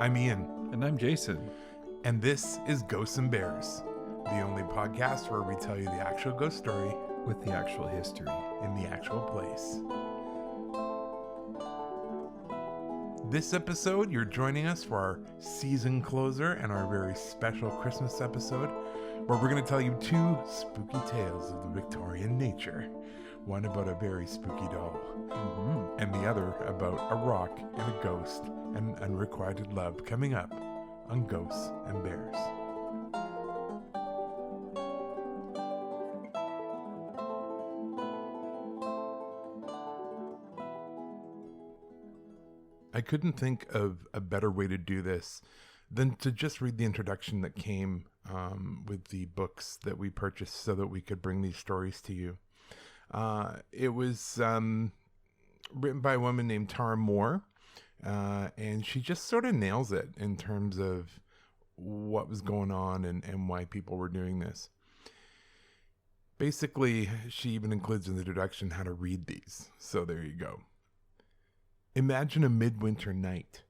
I'm Ian. And I'm Jason. And this is Ghosts and Bears, the only podcast where we tell you the actual ghost story With the actual history. in the actual place. This episode, you're joining us for our season closer and our very special Christmas episode, where we're going to tell you two spooky tales of the Victorian nature. One about a very spooky doll, and the other about a rock and a ghost and unrequited love, coming up on Ghosts and Bears. I couldn't think of a better way to do this than to just read the introduction that came with the books that we purchased so that we could bring these stories to you. It was written by a woman named Tara Moore, and she just sort of nails it in terms of what was going on and why people were doing this. Basically, she even includes in the introduction how to read these. So there you go. Imagine a midwinter night,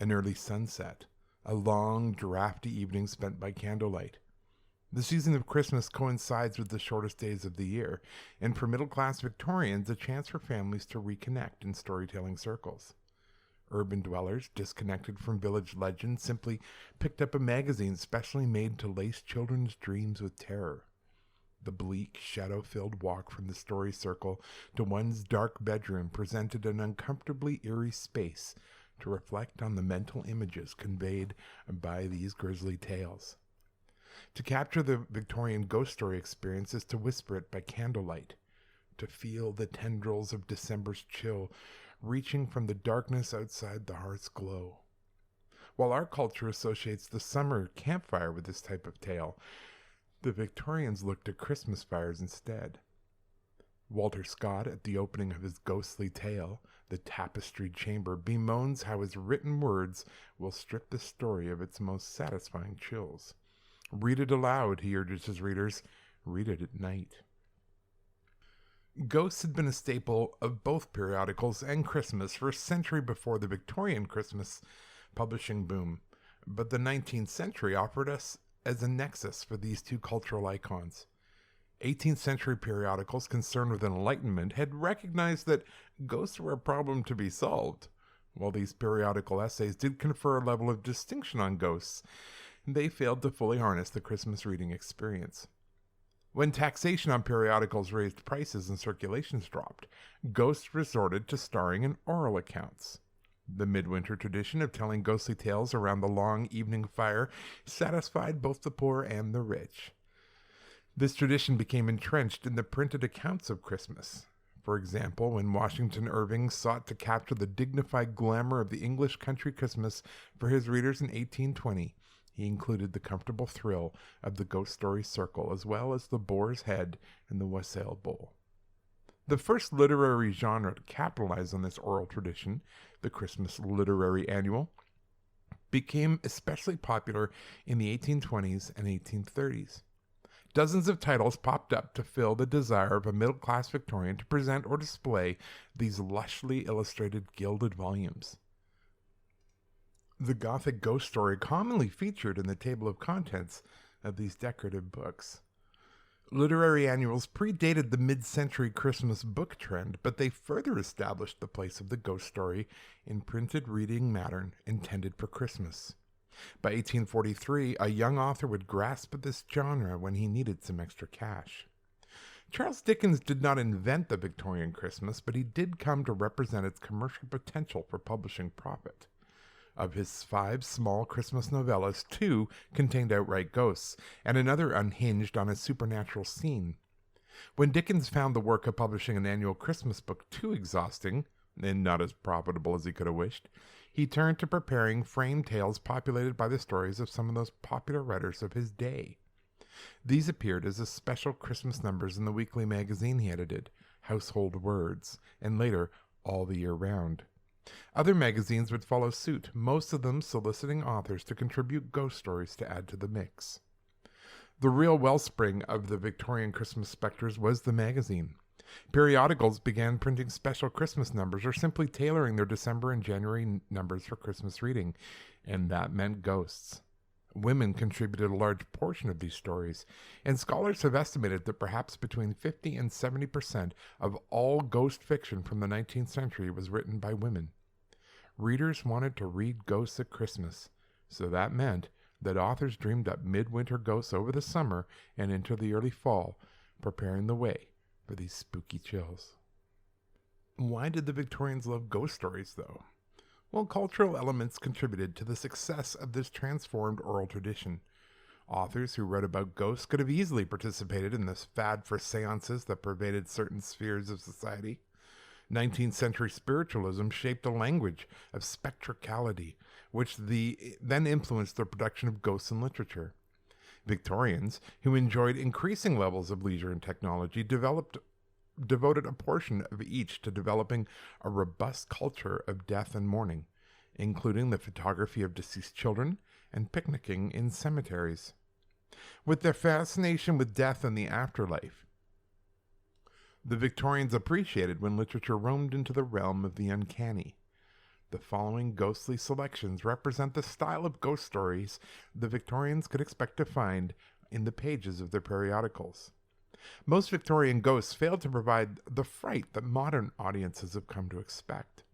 an early sunset, a long, drafty evening spent by candlelight. The season of Christmas coincides with the shortest days of the year, and for middle-class Victorians, a chance for families to reconnect in storytelling circles. Urban dwellers, disconnected from village legends, simply picked up a magazine specially made to lace children's dreams with terror. The bleak, shadow-filled walk from the story circle to one's dark bedroom presented an uncomfortably eerie space to reflect on the mental images conveyed by these grisly tales. To capture the Victorian ghost story experience is to whisper it by candlelight, to feel the tendrils of December's chill reaching from the darkness outside the hearth's glow. While our culture associates the summer campfire with this type of tale, the Victorians looked at Christmas fires instead. Walter Scott, at the opening of his ghostly tale, The Tapestried Chamber, bemoans how his written words will strip the story of its most satisfying chills. Read it aloud, he urges his readers. Read it at night. Ghosts had been a staple of both periodicals and Christmas for a century before the Victorian Christmas publishing boom, but the 19th century offered us as a nexus for these two cultural icons. 18th century periodicals concerned with enlightenment had recognized that ghosts were a problem to be solved. While these periodical essays did confer a level of distinction on ghosts, they failed to fully harness the Christmas reading experience. When taxation on periodicals raised prices and circulations dropped, ghosts resorted to starring in oral accounts. The midwinter tradition of telling ghostly tales around the long evening fire satisfied both the poor and the rich. This tradition became entrenched in the printed accounts of Christmas. For example, when Washington Irving sought to capture the dignified glamour of the English country Christmas for his readers in 1820, he included the comfortable thrill of the ghost story circle as well as the boar's head and the wassail bowl. The first literary genre to capitalize on this oral tradition, the Christmas Literary Annual, became especially popular in the 1820s and 1830s. Dozens of titles popped up to fill the desire of a middle-class Victorian to present or display these lushly illustrated gilded volumes. The Gothic ghost story commonly featured in the table of contents of these decorative books. Literary annuals predated the mid-century Christmas book trend, but they further established the place of the ghost story in printed reading matter intended for Christmas. By 1843, a young author would grasp at this genre when he needed some extra cash. Charles Dickens did not invent the Victorian Christmas, but he did come to represent its commercial potential for publishing profit. Of his 5 small Christmas novellas, 2 contained outright ghosts, and another unhinged on a supernatural scene. When Dickens found the work of publishing an annual Christmas book too exhausting, and not as profitable as he could have wished, he turned to preparing framed tales populated by the stories of some of those popular writers of his day. These appeared as a special Christmas numbers in the weekly magazine he edited, Household Words, and later All the Year Round. Other magazines would follow suit, most of them soliciting authors to contribute ghost stories to add to the mix. The real wellspring of the Victorian Christmas specters was the magazine. Periodicals began printing special Christmas numbers or simply tailoring their December and January numbers for Christmas reading. and that meant ghosts. Women contributed a large portion of these stories, and scholars have estimated that perhaps between 50 and 70% of all ghost fiction from the 19th century was written by women. Readers wanted to read ghosts at Christmas, so that meant that authors dreamed up midwinter ghosts over the summer and into the early fall, preparing the way for these spooky chills. Why did the Victorians love ghost stories, though? Well, cultural elements contributed to the success of this transformed oral tradition. Authors who wrote about ghosts could have easily participated in this fad for seances that pervaded certain spheres of society. 19th century spiritualism shaped a language of spectrality, which then influenced the production of ghosts in literature. Victorians, who enjoyed increasing levels of leisure and technology, devoted a portion of each to developing a robust culture of death and mourning, including the photography of deceased children and picnicking in cemeteries. With their fascination with death and the afterlife, the Victorians appreciated when literature roamed into the realm of the uncanny. The following ghostly selections represent the style of ghost stories the Victorians could expect to find in the pages of their periodicals. Most Victorian ghosts failed to provide the fright that modern audiences have come to expect.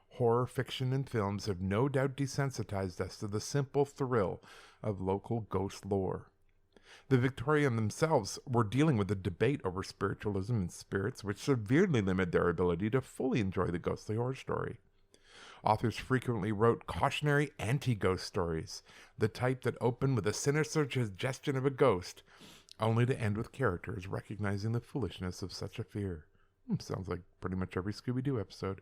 Horror fiction and films have no doubt desensitized us to the simple thrill of local ghost lore. The Victorians themselves were dealing with a debate over spiritualism and spirits, which severely limited their ability to fully enjoy the ghostly horror story. Authors frequently wrote cautionary anti-ghost stories, the type that open with a sinister suggestion of a ghost, only to end with characters recognizing the foolishness of such a fear. Sounds like pretty much every Scooby-Doo episode.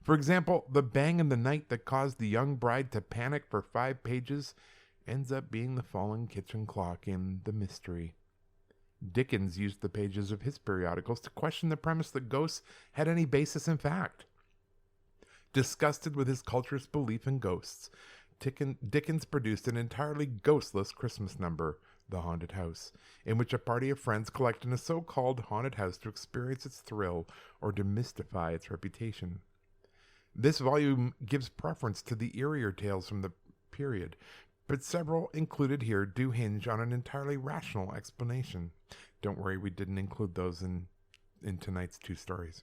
For example, the bang in the night that caused the young bride to panic for 5 pages ends up being the falling kitchen clock in The Mystery. Dickens used the pages of his periodicals to question the premise that ghosts had any basis in fact. Disgusted with his culture's belief in ghosts, Dickens produced an entirely ghostless Christmas number, The Haunted House, in which a party of friends collect in a so-called haunted house to experience its thrill or demystify its reputation. This volume gives preference to the eerier tales from the period, but several included here do hinge on an entirely rational explanation. Don't worry, we didn't include those in tonight's 2 stories.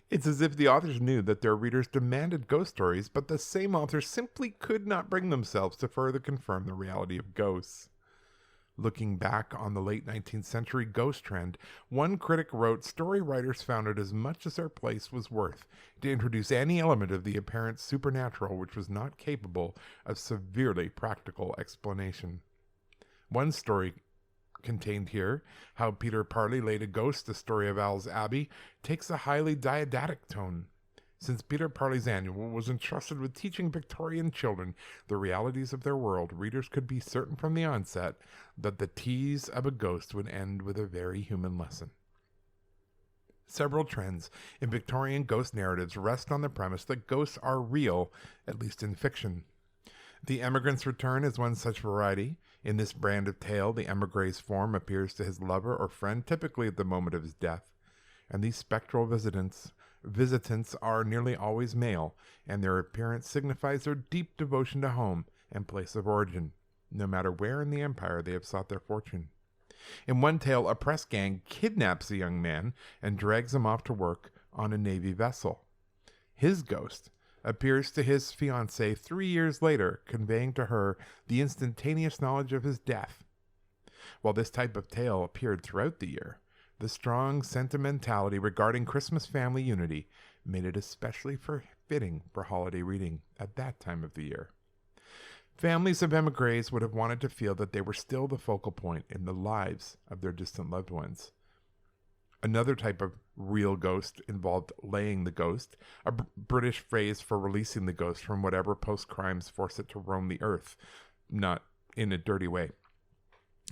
It's as if the authors knew that their readers demanded ghost stories, but the same authors simply could not bring themselves to further confirm the reality of ghosts. Looking back on the late 19th century ghost trend, one critic wrote, "Story writers found it as much as their place was worth to introduce any element of the apparent supernatural which was not capable of severely practical explanation." One story contained here, How Peter Parley Laid a Ghost, the story of Owl's Abbey, takes a highly didactic tone. Since Peter Parley's annual was entrusted with teaching Victorian children the realities of their world, readers could be certain from the onset that the tease of a ghost would end with a very human lesson. Several trends in Victorian ghost narratives rest on the premise that ghosts are real, at least in fiction. The Emigrant's Return is one such variety. In this brand of tale, the emigre's form appears to his lover or friend typically at the moment of his death, and these spectral visitants are nearly always male, and their appearance signifies their deep devotion to home and place of origin, no matter where in the empire they have sought their fortune. In one tale, a press gang kidnaps a young man and drags him off to work on a Navy vessel. His ghost appears to his fiancée 3 years later, conveying to her the instantaneous knowledge of his death. While this type of tale appeared throughout the year, the strong sentimentality regarding Christmas family unity made it especially fitting for holiday reading at that time of the year. Families of emigres would have wanted to feel that they were still the focal point in the lives of their distant loved ones. Another type of real ghost involved laying the ghost, a British phrase for releasing the ghost from whatever post-crimes force it to roam the earth, not in a dirty way.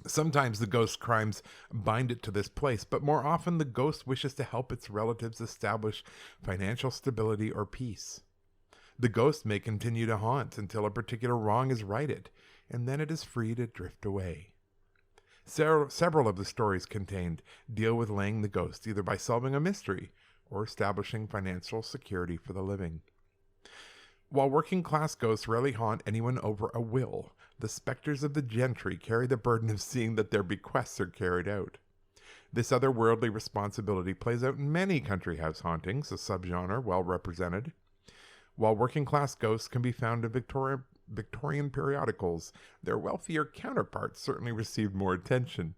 Sometimes the ghost crimes bind it to this place, but more often the ghost wishes to help its relatives establish financial stability or peace. The ghost may continue to haunt until a particular wrong is righted, and then it is free to drift away. Several of the stories contained deal with laying the ghost, either by solving a mystery or establishing financial security for the living. While working-class ghosts rarely haunt anyone over a will, the specters of the gentry carry the burden of seeing that their bequests are carried out. This otherworldly responsibility plays out in many country house hauntings, a subgenre well represented. While working-class ghosts can be found in Victorian periodicals, their wealthier counterparts certainly received more attention.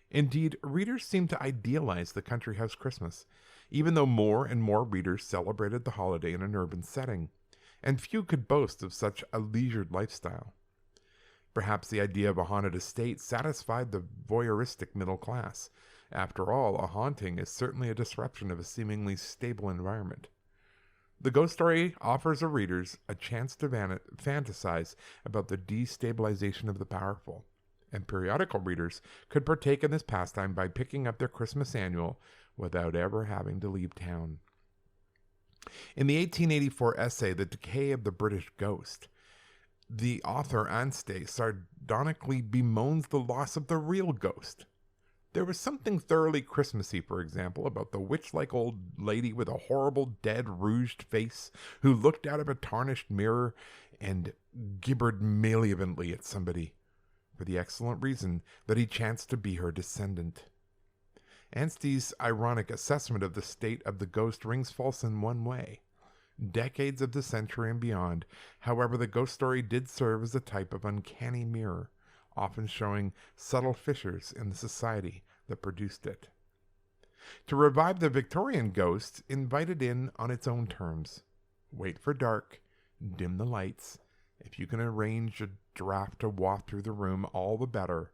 Indeed, readers seem to idealize the country house Christmas, even though more and more readers celebrated the holiday in an urban setting, and few could boast of such a leisured lifestyle. Perhaps the idea of a haunted estate satisfied the voyeuristic middle class. After all, a haunting is certainly a disruption of a seemingly stable environment. The ghost story offers our readers a chance to fantasize about the destabilization of the powerful, and periodical readers could partake in this pastime by picking up their Christmas annual without ever having to leave town. In the 1884 essay, The Decay of the British Ghost, the author Anstey sardonically bemoans the loss of the real ghost. There was something thoroughly Christmassy, for example, about the witch-like old lady with a horrible, dead, rouged face who looked out of a tarnished mirror and gibbered malevolently at somebody, for the excellent reason that he chanced to be her descendant. Anstey's ironic assessment of the state of the ghost rings false in one way. Decades of the century and beyond, however, the ghost story did serve as a type of uncanny mirror, often showing subtle fissures in the society that produced it. To revive the Victorian ghost, invited in on its own terms. Wait for dark, dim the lights. If you can arrange a draft to waft through the room, all the better.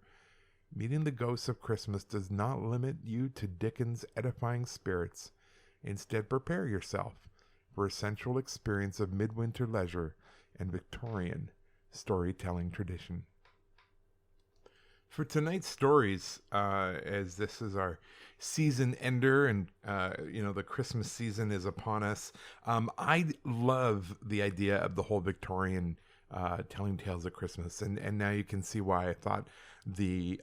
Meeting the ghosts of Christmas does not limit you to Dickens' edifying spirits. Instead, prepare yourself for a sensual experience of midwinter leisure and Victorian storytelling tradition. For tonight's stories, as this is our season ender and, the Christmas season is upon us, I love the idea of the whole Victorian telling tales at Christmas. And now you can see why I thought the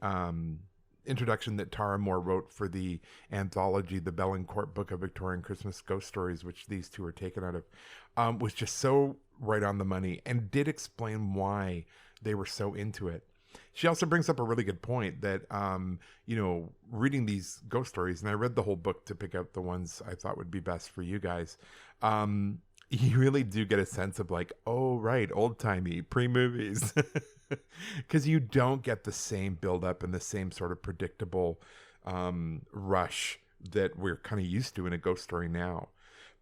introduction that Tara Moore wrote for the anthology, the Bellencourt Book of Victorian Christmas Ghost Stories, which these two are taken out of, was just so right on the money and did explain why they were so into it. She also brings up a really good point that, reading these ghost stories, and I read the whole book to pick out the ones I thought would be best for you guys, you really do get a sense of like, oh, right, old-timey, pre-movies. Because you don't get the same build-up and the same sort of predictable rush that we're kind of used to in a ghost story now.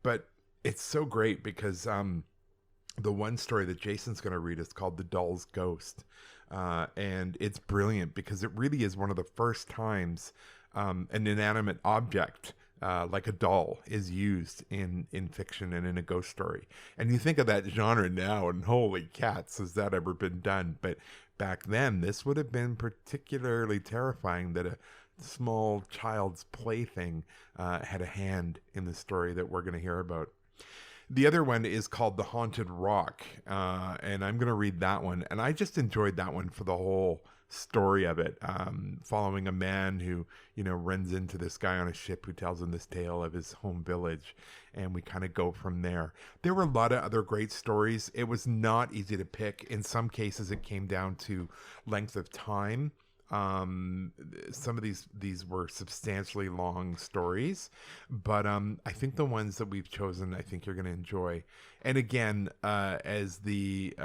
But it's so great because the one story that Jason's going to read is called The Doll's Ghost. And it's brilliant because it really is one of the first times an inanimate object like a doll is used in fiction and in a ghost story. And you think of that genre now and holy cats, has that ever been done? But back then, this would have been particularly terrifying that a small child's plaything had a hand in the story that we're going to hear about. The other one is called The Haunted Rock, and I'm going to read that one. And I just enjoyed that one for the whole story of it, following a man who, runs into this guy on a ship who tells him this tale of his home village, and we kind of go from there. There were a lot of other great stories. It was not easy to pick. In some cases, it came down to length of time. Some of these were substantially long stories, but I think the ones that we've chosen, I think you're going to enjoy. And again, as the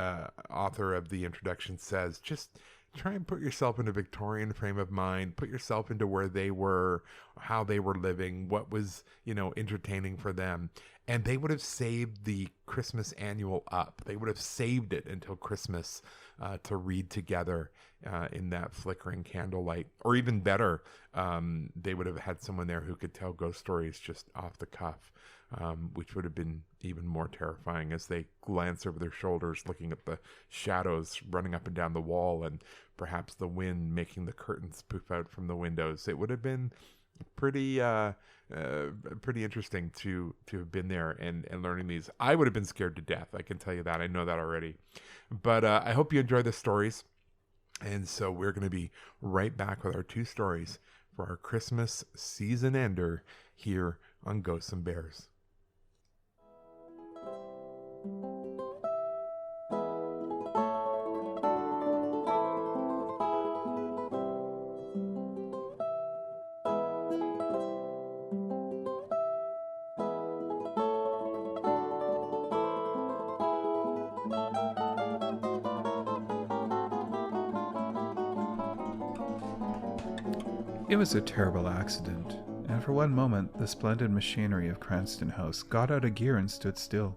author of the introduction says, just try and put yourself in a Victorian frame of mind, put yourself into where they were, how they were living, what was, entertaining for them. And they would have saved the Christmas annual up. They would have saved it until Christmas to read together in that flickering candlelight. Or even better, they would have had someone there who could tell ghost stories just off the cuff, which would have been even more terrifying as they glance over their shoulders, looking at the shadows running up and down the wall and perhaps the wind making the curtains poof out from the windows. It would have been pretty interesting to have been there and learning these. I would have been scared to death. I can tell you that. I know that already. But I hope you enjoy the stories. And so we're going to be right back with our two stories for our Christmas season ender here on Ghosts and Bears. It was a terrible accident, and for one moment the splendid machinery of Cranston House got out of gear and stood still.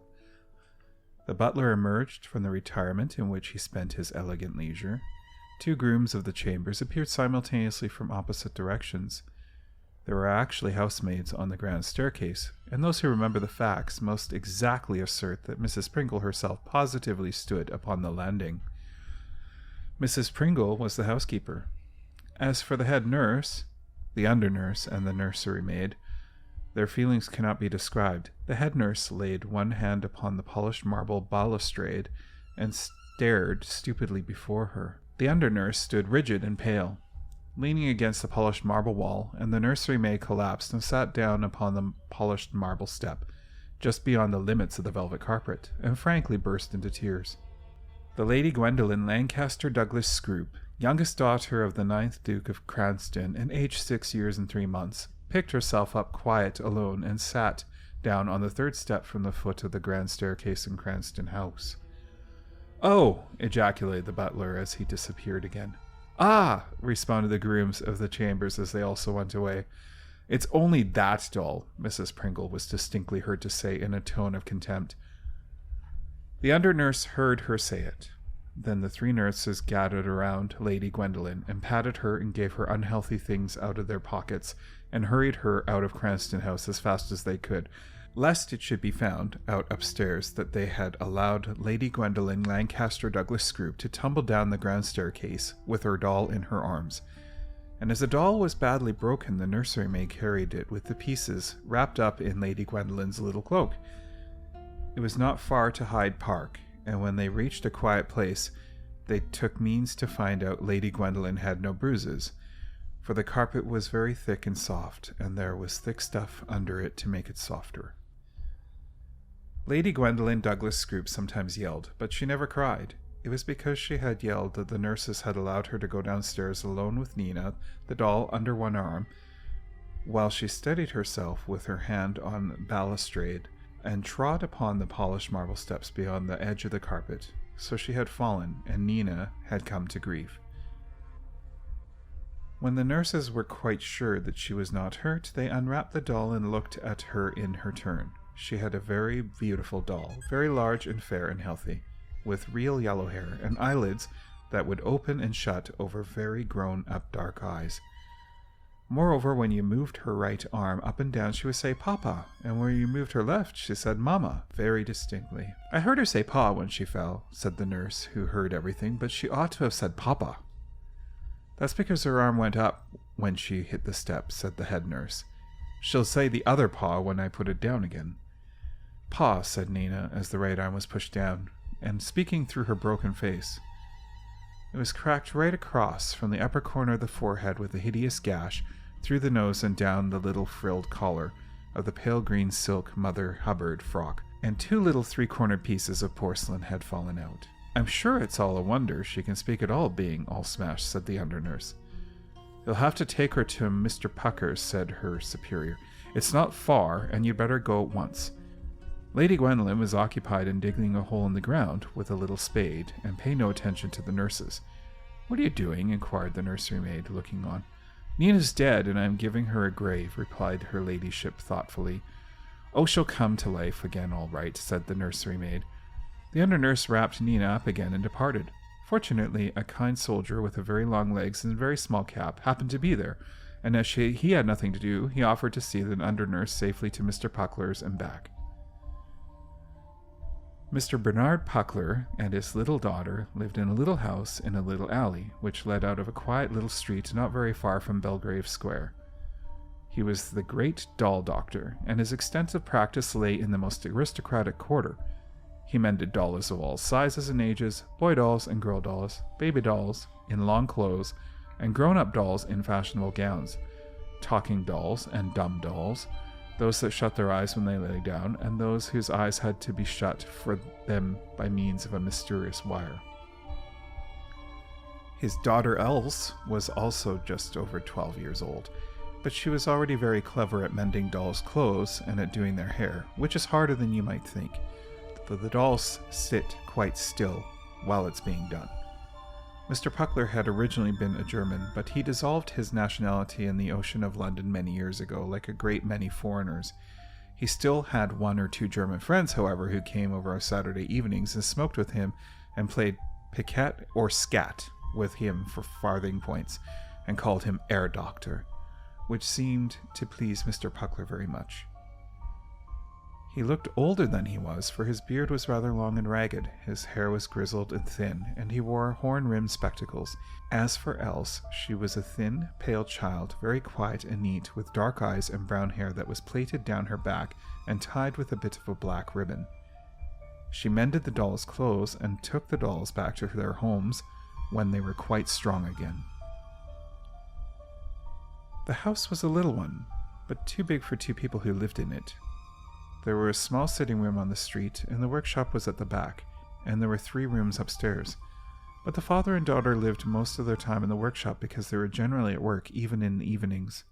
The butler emerged from the retirement in which he spent his elegant leisure. Two grooms of the chambers appeared simultaneously from opposite directions. There were actually housemaids on the grand staircase, and those who remember the facts most exactly assert that Mrs. Pringle herself positively stood upon the landing. Mrs. Pringle was the housekeeper. As for the head nurse, the under-nurse, and the nursery maid, their feelings cannot be described. The head nurse laid one hand upon the polished marble balustrade and stared stupidly before her. The under-nurse stood rigid and pale, leaning against the polished marble wall, and the nursery maid collapsed and sat down upon the polished marble step, just beyond the limits of the velvet carpet, and frankly burst into tears. The Lady Gwendolen Lancaster Douglas Scroop, youngest daughter of the 9th Duke of Cranston, and aged 6 years and 3 months, picked herself up quiet alone and sat down on the 3rd step from the foot of the grand staircase in Cranston House. "Oh!" ejaculated the butler as he disappeared again. "Ah!" responded the grooms of the chambers as they also went away. "It's only that doll," Mrs. Pringle was distinctly heard to say in a tone of contempt. The under-nurse heard her say it. Then the 3 nurses gathered around Lady Gwendolen and patted her and gave her unhealthy things out of their pockets and hurried her out of Cranston House as fast as they could, lest it should be found out upstairs that they had allowed Lady Gwendolen Lancaster Douglas Scroop to tumble down the grand staircase with her doll in her arms. And as the doll was badly broken, the nursery maid carried it with the pieces wrapped up in Lady Gwendolen's little cloak. It was not far to Hyde Park, and when they reached a quiet place, they took means to find out Lady Gwendolen had no bruises, for the carpet was very thick and soft, and there was thick stuff under it to make it softer. Lady Gwendolen Douglas Scroop sometimes yelled, but she never cried. It was because she had yelled that the nurses had allowed her to go downstairs alone with Nina, the doll under one arm, while she steadied herself with her hand on balustrade and trod upon the polished marble steps beyond the edge of the carpet. So she had fallen, and Nina had come to grief. When the nurses were quite sure that she was not hurt, they unwrapped the doll and looked at her in her turn. She had a very beautiful doll, very large and fair and healthy, with real yellow hair and eyelids that would open and shut over very grown-up dark eyes. Moreover, when you moved her right arm up and down, she would say, "Papa," and when you moved her left, she said, "Mama," very distinctly. "I heard her say Pa when she fell," said the nurse, who heard everything, "but she ought to have said Papa." "That's because her arm went up when she hit the step," said the head nurse. "She'll say the other paw when I put it down again." "Pa," said Nina, as the right arm was pushed down, and speaking through her broken face. It was cracked right across from the upper corner of the forehead with a hideous gash, through the nose and down the little frilled collar of the pale green silk Mother Hubbard frock, and 2 little 3-cornered pieces of porcelain had fallen out. "I'm sure it's all a wonder she can speak at all, being all smashed," said the under-nurse. "You'll have to take her to Mr. Pucker's," said her superior. "It's not far, and you'd better go at once." Lady Gwendolen was occupied in digging a hole in the ground with a little spade, and paid no attention to the nurses. "What are you doing?" inquired the nursery maid, looking on. "Nina's dead, and I am giving her a grave," replied her ladyship thoughtfully. "Oh, she'll come to life again all right," said the nursery maid. The under-nurse wrapped Nina up again and departed. Fortunately, a kind soldier with very long legs and a very small cap happened to be there, and as he had nothing to do, he offered to see the under-nurse safely to Mr. Puckler's and back. Mr. Bernard Puckler and his little daughter lived in a little house in a little alley, which led out of a quiet little street not very far from Belgrave Square. He was the great doll doctor, and his extensive practice lay in the most aristocratic quarter. He mended dolls of all sizes and ages, boy dolls and girl dolls, baby dolls in long clothes, and grown-up dolls in fashionable gowns, talking dolls and dumb dolls, those that shut their eyes when they lay down, and those whose eyes had to be shut for them by means of a mysterious wire. His daughter Else was also just over 12 years old, but she was already very clever at mending dolls' clothes and at doing their hair, which is harder than you might think, for the dolls sit quite still while it's being done. Mr. Puckler had originally been a German, but he dissolved his nationality in the ocean of London many years ago, like a great many foreigners. He still had 1 or 2 German friends, however, who came over on Saturday evenings and smoked with him and played piquet or scat with him for farthing points, and called him Herr Doctor, which seemed to please Mr. Puckler very much. He looked older than he was, for his beard was rather long and ragged, his hair was grizzled and thin, and he wore horn-rimmed spectacles. As for Else, she was a thin, pale child, very quiet and neat, with dark eyes and brown hair that was plaited down her back and tied with a bit of a black ribbon. She mended the dolls' clothes and took the dolls back to their homes when they were quite strong again. The house was a little one, but too big for 2 people who lived in it. There were a small sitting room on the street, and the workshop was at the back, and there were 3 rooms upstairs. But the father and daughter lived most of their time in the workshop because they were generally at work, even in the evenings.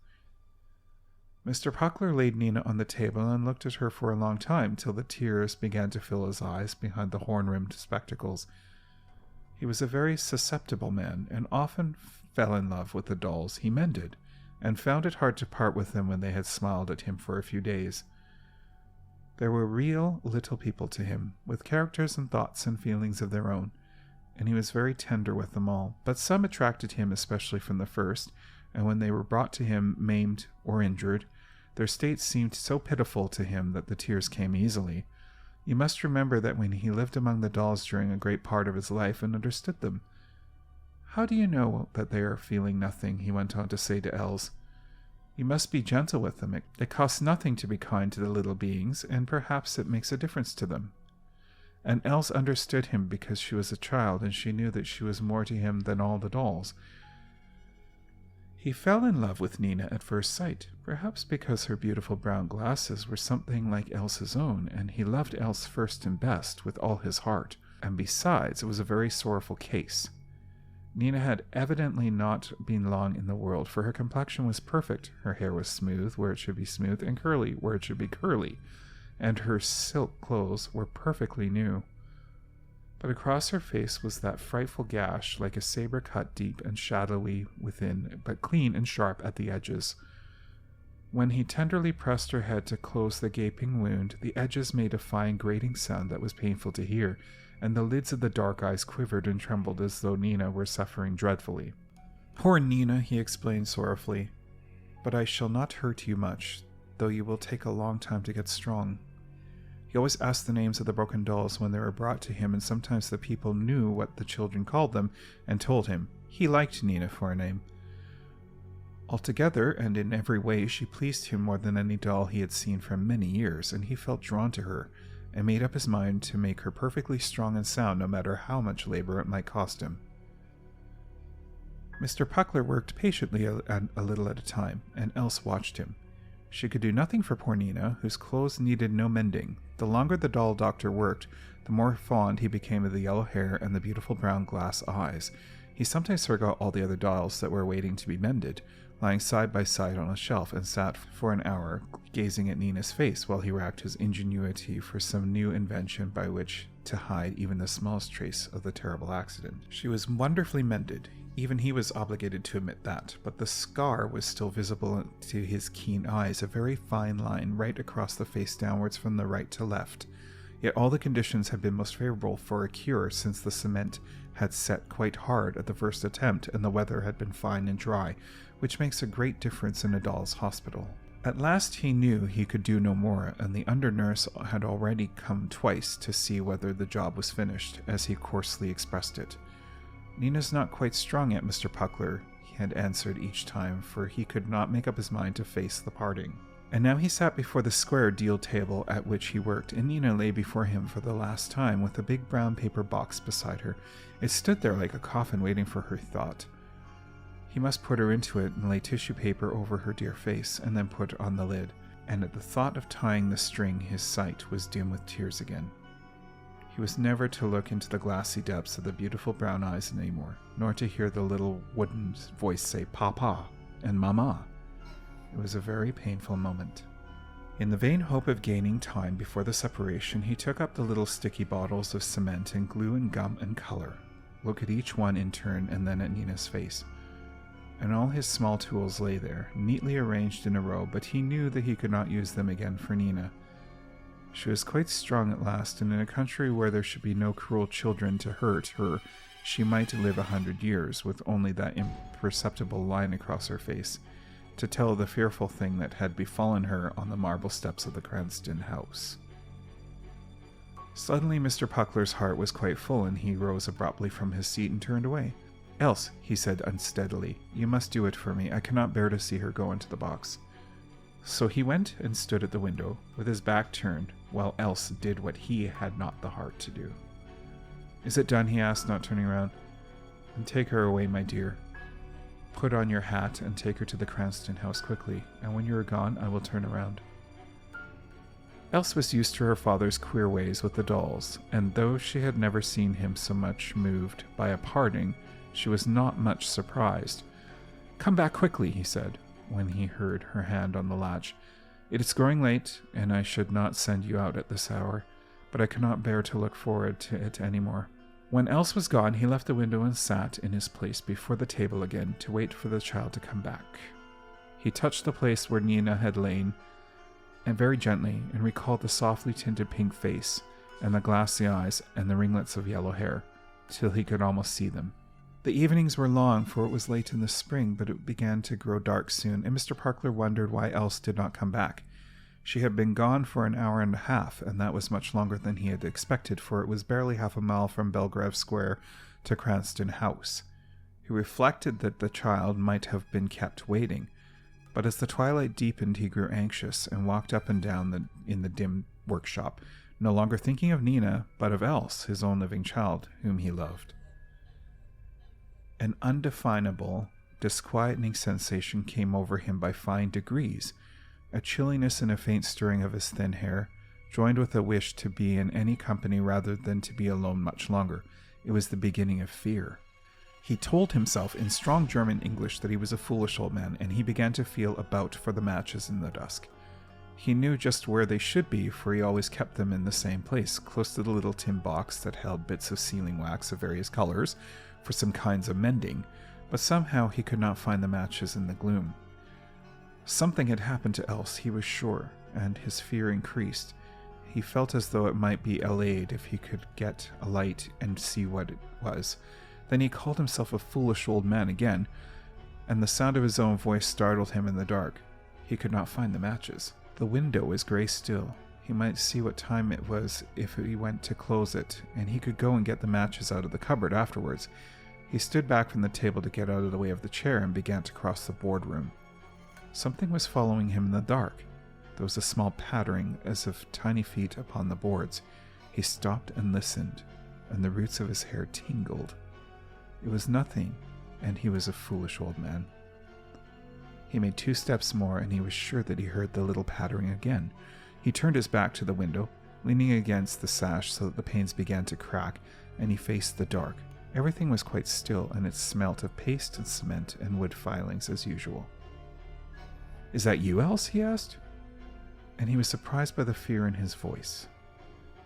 Mr. Puckler laid Nina on the table and looked at her for a long time, till the tears began to fill his eyes behind the horn-rimmed spectacles. He was a very susceptible man, and often fell in love with the dolls he mended, and found it hard to part with them when they had smiled at him for a few days. There were real little people to him, with characters and thoughts and feelings of their own, and he was very tender with them all, but some attracted him especially from the first, and when they were brought to him maimed or injured, their state seemed so pitiful to him that the tears came easily. You must remember that when he lived among the dolls during a great part of his life and understood them. "How do you know that they are feeling nothing?" he went on to say to Els. "You must be gentle with them. It costs nothing to be kind to the little beings, and perhaps it makes a difference to them." And Els understood him because she was a child, and she knew that she was more to him than all the dolls. He fell in love with Nina at first sight, perhaps because her beautiful brown glasses were something like Elsa's own, and he loved Else first and best with all his heart, and besides, it was a very sorrowful case. Nina had evidently not been long in the world, for her complexion was perfect, her hair was smooth where it should be smooth, and curly where it should be curly, and her silk clothes were perfectly new. But across her face was that frightful gash, like a saber cut deep and shadowy within, but clean and sharp at the edges. When he tenderly pressed her head to close the gaping wound, the edges made a fine grating sound that was painful to hear, and the lids of the dark eyes quivered and trembled as though Nina were suffering dreadfully. "Poor Nina," he explained sorrowfully, "but I shall not hurt you much, though you will take a long time to get strong." He always asked the names of the broken dolls when they were brought to him, and sometimes the people knew what the children called them and told him. He liked Nina for a name. Altogether, and in every way, she pleased him more than any doll he had seen for many years, and he felt drawn to her, and made up his mind to make her perfectly strong and sound, no matter how much labor it might cost him. Mr. Puckler worked patiently a little at a time, and Else watched him. She could do nothing for poor Nina, whose clothes needed no mending. The longer the doll doctor worked, the more fond he became of the yellow hair and the beautiful brown glass eyes. He sometimes forgot all the other dolls that were waiting to be mended, lying side by side on a shelf, and sat for an hour gazing at Nina's face while he racked his ingenuity for some new invention by which to hide even the smallest trace of the terrible accident. She was wonderfully mended. Even he was obligated to admit that, but the scar was still visible to his keen eyes, a very fine line right across the face downwards from the right to left. Yet all the conditions had been most favorable for a cure, since the cement had set quite hard at the first attempt and the weather had been fine and dry, which makes a great difference in a doll's hospital. At last he knew he could do no more, and the under-nurse had already come twice to see whether the job was finished, as he coarsely expressed it. "Nina's not quite strong yet, Mr. Puckler," he had answered each time, for he could not make up his mind to face the parting. And now he sat before the square deal table at which he worked, and Nina lay before him for the last time, with a big brown paper box beside her. It stood there like a coffin waiting for her, he thought. He must put her into it and lay tissue paper over her dear face, and then put on the lid. And at the thought of tying the string, his sight was dim with tears again. He was never to look into the glassy depths of the beautiful brown eyes any more, nor to hear the little wooden voice say "Papa" and "Mama." It was a very painful moment. In the vain hope of gaining time before the separation, he took up the little sticky bottles of cement and glue and gum and color. look at each one in turn and then at Nina's face. And all his small tools lay there, neatly arranged in a row, but he knew that he could not use them again for Nina. She was quite strong at last, and in a country where there should be no cruel children to hurt her, she might live 100 years with only that imperceptible line across her face to tell the fearful thing that had befallen her on the marble steps of the Cranston house. Suddenly Mr. Puckler's heart was quite full, and he rose abruptly from his seat and turned away. "Else," he said unsteadily, "you must do it for me. I cannot bear to see her go into the box." So he went and stood at the window, with his back turned, while Else did what he had not the heart to do. "Is it done?" he asked, not turning around. "Then take her away, my dear. Put on your hat and take her to the Cranston house quickly, and when you are gone, I will turn around." Else was used to her father's queer ways with the dolls, and though she had never seen him so much moved by a parting, she was not much surprised. "Come back quickly," he said, when he heard her hand on the latch. "It is growing late, and I should not send you out at this hour, but I cannot bear to look forward to it any more." When Else was gone, he left the window and sat in his place before the table again to wait for the child to come back. He touched the place where Nina had lain, and very gently, and recalled the softly tinted pink face, and the glassy eyes, and the ringlets of yellow hair, till he could almost see them. The evenings were long, for it was late in the spring, but it began to grow dark soon, and Mr. Puckler wondered why Else did not come back. She had been gone for an hour and a half, and that was much longer than he had expected, for it was barely half a mile from Belgrave Square to Cranston House. He reflected that the child might have been kept waiting, but as the twilight deepened he grew anxious and walked up and down in the dim workshop, no longer thinking of Nina, but of Else, his own living child, whom he loved. An undefinable, disquieting sensation came over him by fine degrees, a chilliness and a faint stirring of his thin hair, joined with a wish to be in any company rather than to be alone much longer. It was the beginning of fear. He told himself in strong German English that he was a foolish old man, and he began to feel about for the matches in the dusk. He knew just where they should be, for he always kept them in the same place, close to the little tin box that held bits of sealing wax of various colors for some kinds of mending, but somehow he could not find the matches in the gloom. Something had happened to Else, he was sure, and his fear increased. He felt as though it might be allayed if he could get a light and see what it was. Then he called himself a foolish old man again, and the sound of his own voice startled him in the dark. He could not find the matches. The window was grey still. He might see what time it was if he went to close it, and he could go and get the matches out of the cupboard afterwards. He stood back from the table to get out of the way of the chair and began to cross the boardroom. Something was following him in the dark. There was a small pattering as of tiny feet upon the boards. He stopped and listened, and the roots of his hair tingled. It was nothing, and he was a foolish old man. He made 2 steps more, and he was sure that he heard the little pattering again. He turned his back to the window, leaning against the sash so that the panes began to crack, and he faced the dark. Everything was quite still, and it smelt of paste and cement and wood filings as usual. "Is that you, Else?" he asked, and he was surprised by the fear in his voice.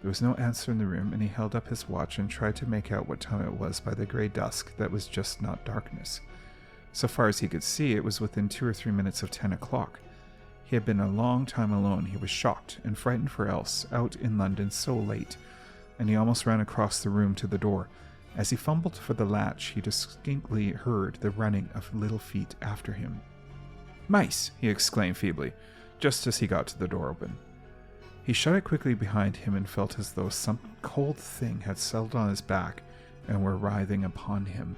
There was no answer in the room, and he held up his watch and tried to make out what time it was by the grey dusk that was just not darkness. So far as he could see, it was within 2 or 3 minutes of 10 o'clock. He had been a long time alone. He was shocked and frightened for Else, out in London so late, and he almost ran across the room to the door. As he fumbled for the latch, he distinctly heard the running of little feet after him. "Mice!" he exclaimed feebly, just as he got to the door open. He shut it quickly behind him and felt as though some cold thing had settled on his back and were writhing upon him.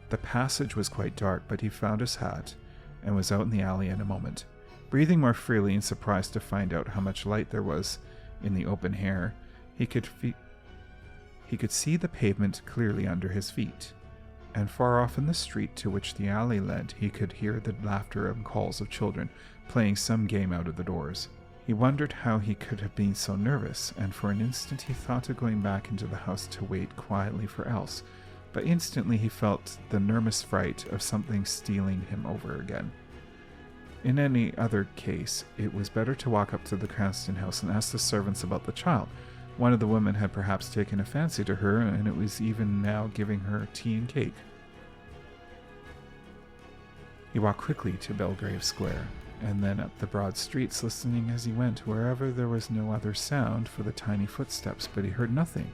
The passage was quite dark, but he found his hat and was out in the alley in a moment. Breathing more freely and surprised to find out how much light there was in the open air, he could see the pavement clearly under his feet, and far off in the street to which the alley led he could hear the laughter and calls of children playing some game out of the doors. He wondered how he could have been so nervous, and for an instant he thought of going back into the house to wait quietly for Else, but instantly he felt the nervous fright of something stealing him over again. In any other case, it was better to walk up to the Cranston house and ask the servants about the child, One of the women had perhaps taken a fancy to her, and it was even now giving her tea and cake. He walked quickly to Belgrave Square, and then up the broad streets, listening as he went wherever there was no other sound for the tiny footsteps, but he heard nothing,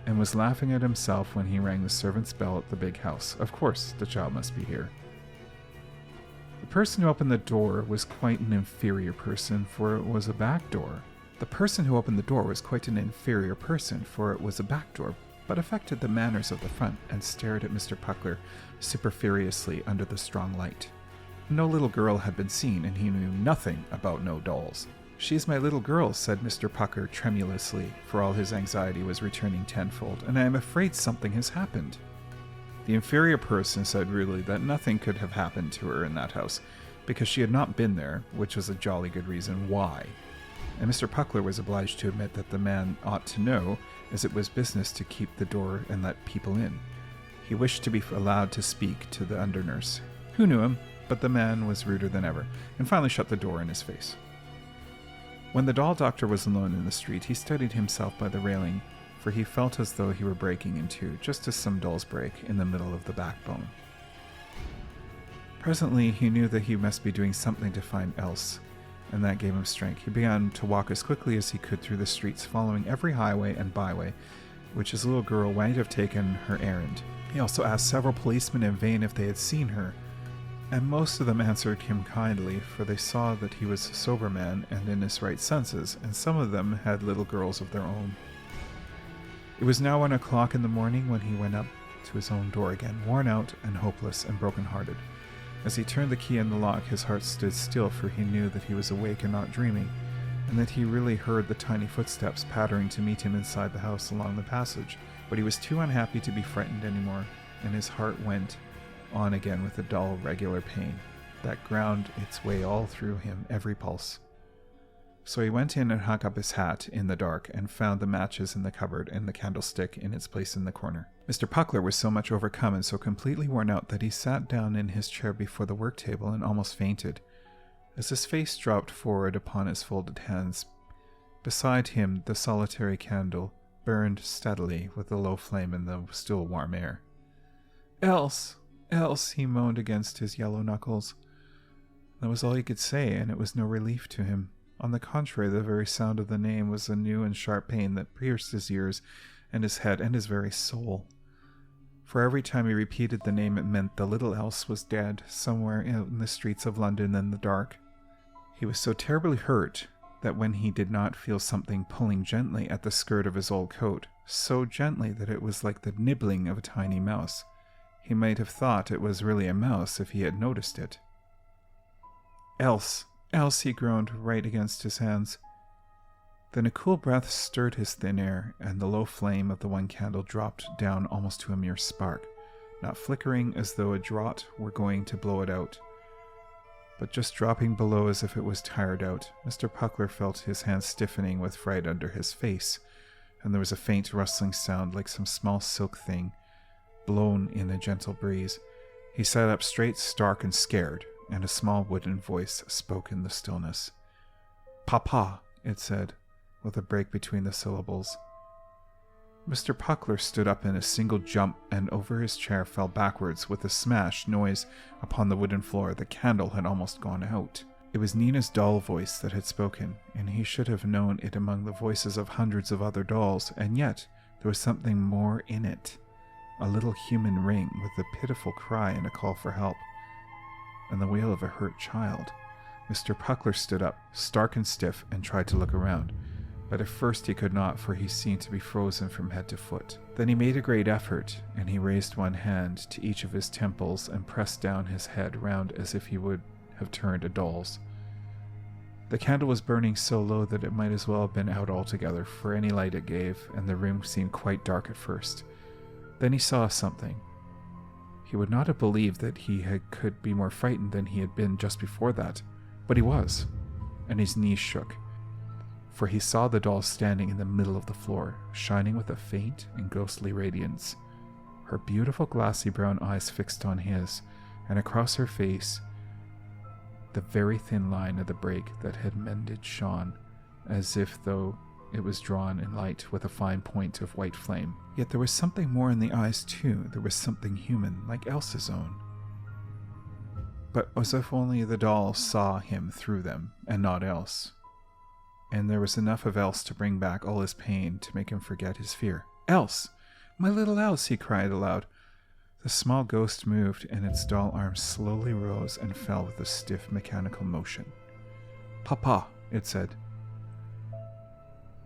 and was laughing at himself when he rang the servant's bell at the big house. Of course, the child must be here. The person who opened the door was quite an inferior person, for it was a back door. The person who opened the door was quite an inferior person, for it was a back door, but affected the manners of the front, and stared at Mr. Puckler superfluously under the strong light. No little girl had been seen, and he knew nothing about no dolls. "She's my little girl," said Mr. Pucker tremulously, for all his anxiety was returning tenfold, "and I am afraid something has happened." The inferior person said rudely that nothing could have happened to her in that house, because she had not been there, which was a jolly good reason why. And Mr. Puckler was obliged to admit that the man ought to know, as it was business to keep the door and let people in. He wished to be allowed to speak to the under-nurse, who knew him, but the man was ruder than ever, and finally shut the door in his face. When the doll doctor was alone in the street, he steadied himself by the railing, for he felt as though he were breaking in two, just as some dolls break in the middle of the backbone. Presently he knew that he must be doing something to find Else, and that gave him strength. He began to walk as quickly as he could through the streets, following every highway and byway which his little girl might have taken her errand. He also asked several policemen in vain if they had seen her, and most of them answered him kindly, for they saw that he was a sober man and in his right senses, and some of them had little girls of their own. It was now 1 o'clock in the morning when he went up to his own door again, worn out and hopeless and broken-hearted. As he turned the key in the lock, his heart stood still, for he knew that he was awake and not dreaming, and that he really heard the tiny footsteps pattering to meet him inside the house along the passage. But he was too unhappy to be frightened anymore, and his heart went on again with a dull, regular pain that ground its way all through him, every pulse. So he went in and hung up his hat in the dark, and found the matches in the cupboard and the candlestick in its place in the corner. Mr. Puckler was so much overcome and so completely worn out that he sat down in his chair before the work table and almost fainted. As his face dropped forward upon his folded hands, beside him the solitary candle burned steadily with a low flame in the still warm air. "Else! Else!" he moaned against his yellow knuckles. That was all he could say, and it was no relief to him. On the contrary, the very sound of the name was a new and sharp pain that pierced his ears and his head and his very soul. For every time he repeated the name, it meant the little Else was dead, somewhere in the streets of London in the dark. He was so terribly hurt that when he did not feel something pulling gently at the skirt of his old coat, so gently that it was like the nibbling of a tiny mouse, he might have thought it was really a mouse if he had noticed it. "Else! Else!" he groaned right against his hands. Then a cool breath stirred his thin air, and the low flame of the one candle dropped down almost to a mere spark, not flickering as though a draught were going to blow it out, but just dropping below as if it was tired out. Mr. Puckler felt his hands stiffening with fright under his face, and there was a faint rustling sound like some small silk thing blown in a gentle breeze. He sat up straight, stark and scared, and a small wooden voice spoke in the stillness. "Papa," it said, with a break between the syllables. Mr. Puckler stood up in a single jump, and over his chair fell backwards with a smash noise upon the wooden floor. The candle had almost gone out. It was Nina's doll voice that had spoken, and he should have known it among the voices of hundreds of other dolls, and yet there was something more in it. A little human ring with a pitiful cry and a call for help, and the wail of a hurt child. Mr. Puckler stood up, stark and stiff, and tried to look around, but at first he could not, for he seemed to be frozen from head to foot. Then he made a great effort, and he raised one hand to each of his temples and pressed down his head round as if he would have turned a doll's. The candle was burning so low that it might as well have been out altogether for any light it gave, and the room seemed quite dark at first. Then he saw something. He would not have believed that could be more frightened than he had been just before that, but he was, and his knees shook, for he saw the doll standing in the middle of the floor, shining with a faint and ghostly radiance, her beautiful glassy brown eyes fixed on his, and across her face the very thin line of the break that had mended shone, as if though It was drawn in light with a fine point of white flame. Yet there was something more in the eyes too. There was something human, like Elsa's own. But as if only the doll saw him through them, and not Else. And there was enough of Else to bring back all his pain, to make him forget his fear. "Else! My little Else!" he cried aloud. The small ghost moved, and its doll arm slowly rose and fell with a stiff mechanical motion. "Papa," it said.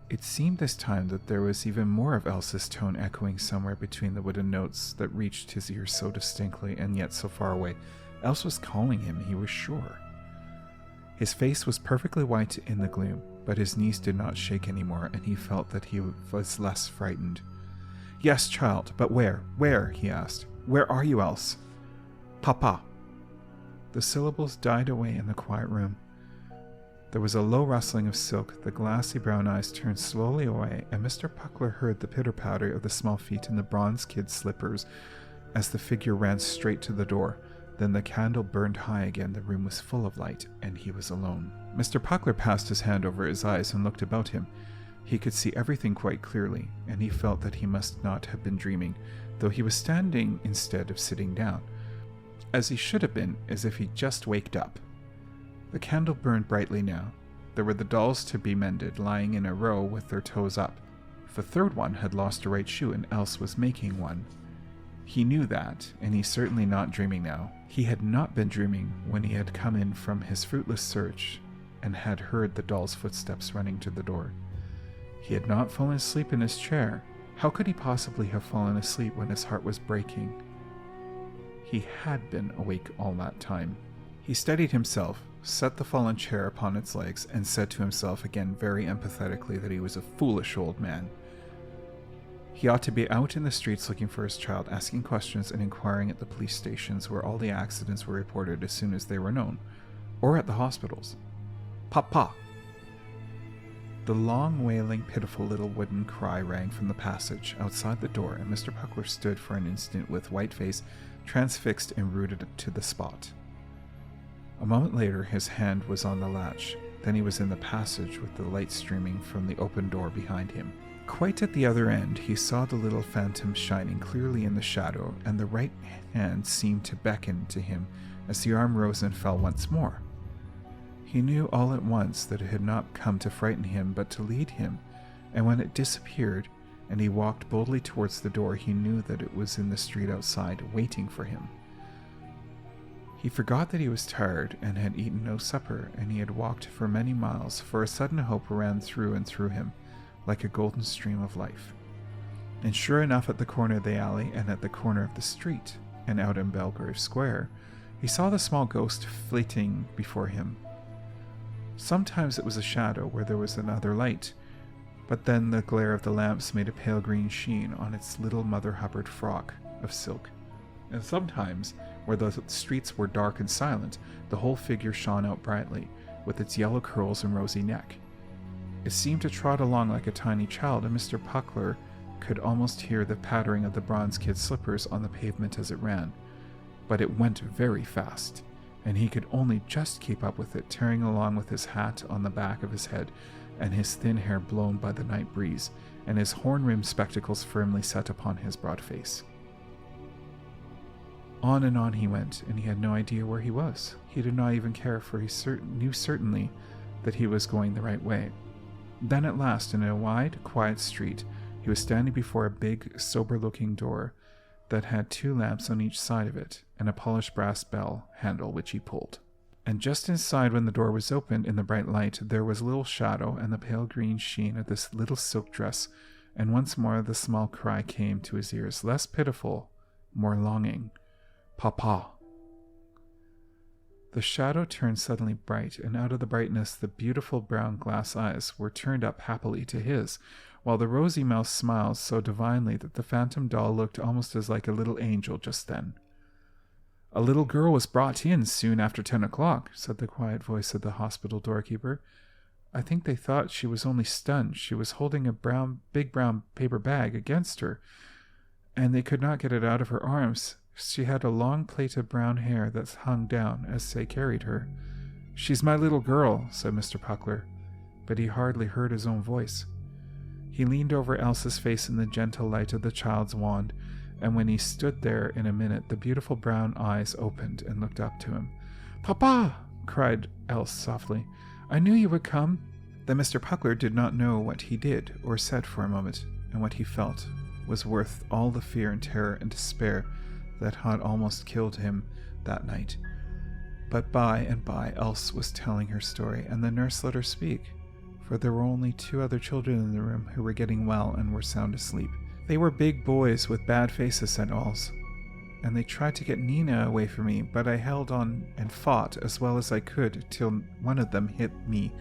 It seemed this time that there was even more of Elsa's tone echoing somewhere between the wooden notes that reached his ears so distinctly and yet so far away. Else was calling him, he was sure. His face was perfectly white in the gloom, but his knees did not shake anymore, and he felt that he was less frightened. "Yes, child, but where? Where?" he asked. "Where are you, Else?" "Papa." The syllables died away in the quiet room. There was a low rustling of silk, the glassy brown eyes turned slowly away, and Mr. Puckler heard the pitter-patter of the small feet in the bronze kid slippers as the figure ran straight to the door. Then the candle burned high again, the room was full of light, and he was alone. Mr. Puckler passed his hand over his eyes and looked about him. He could see everything quite clearly, and he felt that he must not have been dreaming, though he was standing instead of sitting down, as he should have been, as if he'd just waked up. The candle burned brightly now. There were the dolls to be mended, lying in a row with their toes up. The third one had lost a right shoe, and Else was making one. He knew that, and he's certainly not dreaming now. He had not been dreaming when he had come in from his fruitless search and had heard the doll's footsteps running to the door. He had not fallen asleep in his chair. How could he possibly have fallen asleep when his heart was breaking? He had been awake all that time. He steadied himself, set the fallen chair upon its legs, and said to himself again very empathetically that he was a foolish old man. He ought to be out in the streets looking for his child, asking questions and inquiring at the police stations where all the accidents were reported as soon as they were known, or at the hospitals. "Papa!" The long, wailing, pitiful little wooden cry rang from the passage outside the door, and Mr. Puckler stood for an instant with white face, transfixed and rooted to the spot. A moment later, his hand was on the latch. Then he was in the passage with the light streaming from the open door behind him. Quite at the other end, he saw the little phantom shining clearly in the shadow, and the right hand seemed to beckon to him as the arm rose and fell once more. He knew all at once that it had not come to frighten him, but to lead him, and when it disappeared, and he walked boldly towards the door, he knew that it was in the street outside, waiting for him. He forgot that he was tired and had eaten no supper, and he had walked for many miles, for a sudden hope ran through and through him, like a golden stream of life. And sure enough, at the corner of the alley, and at the corner of the street, and out in Belgrave Square, he saw the small ghost fleeting before him. Sometimes it was a shadow where there was another light, but then the glare of the lamps made a pale green sheen on its little Mother Hubbard frock of silk. And sometimes, where the streets were dark and silent, the whole figure shone out brightly, with its yellow curls and rosy neck. It seemed to trot along like a tiny child, and Mr. Puckler could almost hear the pattering of the bronze kid's slippers on the pavement as it ran. But it went very fast, and he could only just keep up with it, tearing along with his hat on the back of his head, and his thin hair blown by the night breeze, and his horn-rimmed spectacles firmly set upon his broad face. On and on he went, and he had no idea where he was. He did not even care, for he knew certainly that he was going the right way. Then at last, in a wide, quiet street, he was standing before a big, sober-looking door that had 2 lamps on each side of it, and a polished brass bell handle which he pulled. And just inside, when the door was opened in the bright light, there was a little shadow and the pale green sheen of this little silk dress, and once more the small cry came to his ears, less pitiful, more longing. "Papa!" The shadow turned suddenly bright, and out of the brightness the beautiful brown glass eyes were turned up happily to his, while the rosy mouth smiled so divinely that the phantom doll looked almost as like a little angel just then. "A little girl was brought in soon after 10 o'clock, said the quiet voice of the hospital doorkeeper. "I think they thought she was only stunned. She was holding a big brown paper bag against her, and they could not get it out of her arms. She had a long plait of brown hair that hung down as they carried her." "She's my little girl," said Mr. Puckler, but he hardly heard his own voice. He leaned over Elsa's face in the gentle light of the child's wand, and when he stood there in a minute, the beautiful brown eyes opened and looked up to him. "Papa!" cried Else softly. "I knew you would come." Then Mr. Puckler did not know what he did or said for a moment, and what he felt was worth all the fear and terror and despair that had almost killed him that night. But by and by Else was telling her story, and the nurse let her speak, for there were only 2 other children in the room who were getting well and were sound asleep. They were big boys with bad faces, said Else, and they tried to get Nina away from me, but I held on and fought as well as I could till one of them hit me